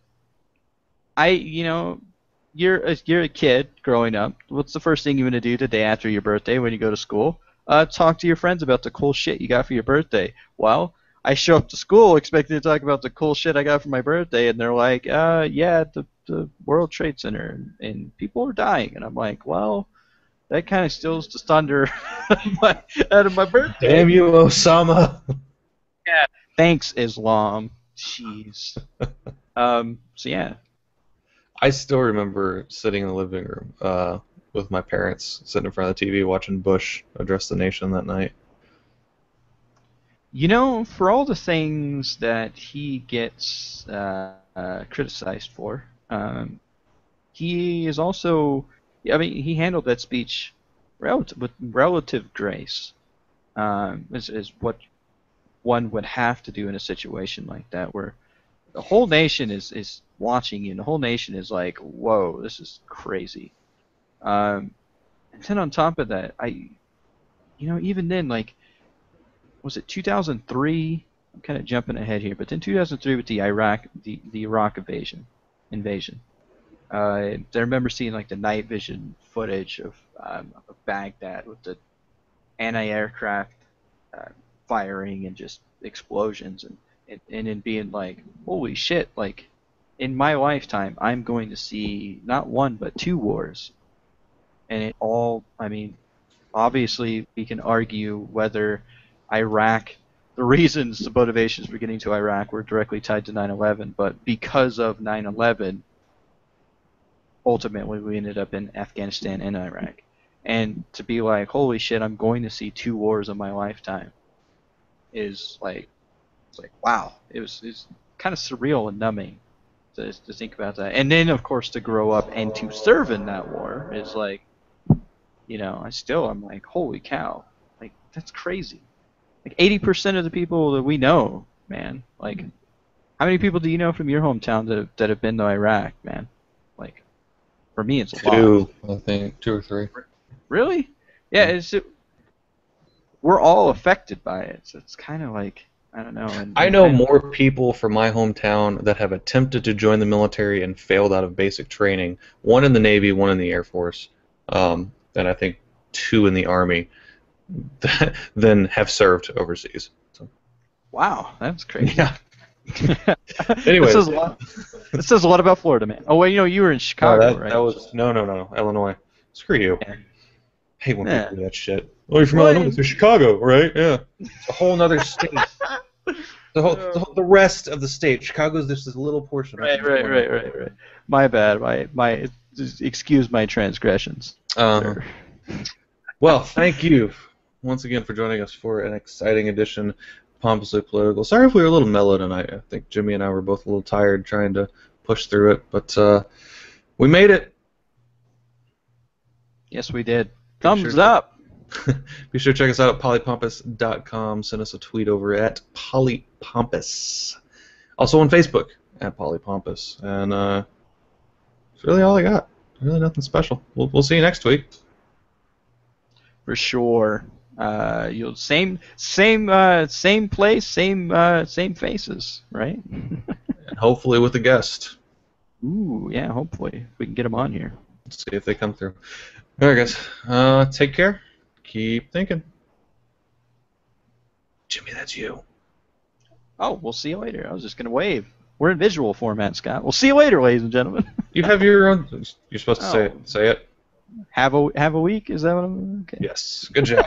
you're a kid growing up. What's the first thing you're gonna do the day after your birthday when you go to school? Talk to your friends about the cool shit you got for your birthday. Well, I show up to school expecting to talk about the cool shit I got for my birthday, and they're like, the World Trade Center, and people are dying. And I'm like, well, that kind of steals the thunder out of my birthday. Damn you, Osama. Yeah. Thanks, Islam. Jeez. So, yeah. I still remember sitting in the living room with my parents, sitting in front of the TV watching Bush address the nation that night. You know, for all the things that he gets criticized for, he is also, he handled that speech with relative grace, is what one would have to do in a situation like that, where the whole nation is watching you, and the whole nation is like, whoa, this is crazy. And then on top of that, even then, like, was it 2003? I'm kind of jumping ahead here, but then 2003 with the Iraq invasion. I remember seeing like the night vision footage of Baghdad with the anti-aircraft firing and just explosions, and then being like, holy shit! Like, in my lifetime, I'm going to see not one but two wars, and it all. Obviously, we can argue whether Iraq, the reasons, the motivations for getting to Iraq were directly tied to 9/11, but because of 9/11, ultimately we ended up in Afghanistan and Iraq. And to be like, holy shit, I'm going to see two wars in my lifetime, is like, it's like, wow. It's kind of surreal and numbing to think about that. And then, of course, to grow up and to serve in that war is like, I'm like, holy cow, like, that's crazy. Like 80% of the people that we know, man. Like, how many people do you know from your hometown that have been to Iraq, man? Like, for me, it's a lot. Two, I think, 2 or 3. Really? Yeah. We're all affected by it, so it's kind of like, I don't know. I know more people from my hometown that have attempted to join the military and failed out of basic training. One in the Navy, one in the Air Force, and I think 2 in the Army. Than have served overseas. So. Wow, that's crazy. Yeah. Anyway, this says a lot about Florida, man. Oh, well, you were in Chicago, right? That was no, Illinois. Screw you. Yeah. Hate when Yeah. people do that shit. Oh, you're from Illinois, so Chicago, right? Yeah. It's a whole nother state. The rest of the state. Chicago's just this little portion. Right. My bad. My excuse my transgressions. Uh-huh. Sir. Well, thank you once again for joining us for an exciting edition of Pompously Political. Sorry if we were a little mellow tonight. I think Jimmy and I were both a little tired trying to push through it, but we made it. Yes, we did. Thumbs up. Be sure to check us out at polypompous.com. Send us a tweet over at polypompous. Also on Facebook at polypompous. And that's really all I got. Really nothing special. We'll see you next week. For sure. You'll same place, same faces, right? And hopefully with a guest. Ooh, yeah. Hopefully we can get them on here. Let's see if they come through. All right, guys. Take care. Keep thinking. Jimmy, that's you. Oh, we'll see you later. I was just gonna wave. We're in visual format, Scott. We'll see you later, ladies and gentlemen. You have your own. You're supposed to say it. Say it. Have a week. Is that what I'm? Okay. Yes. Good job.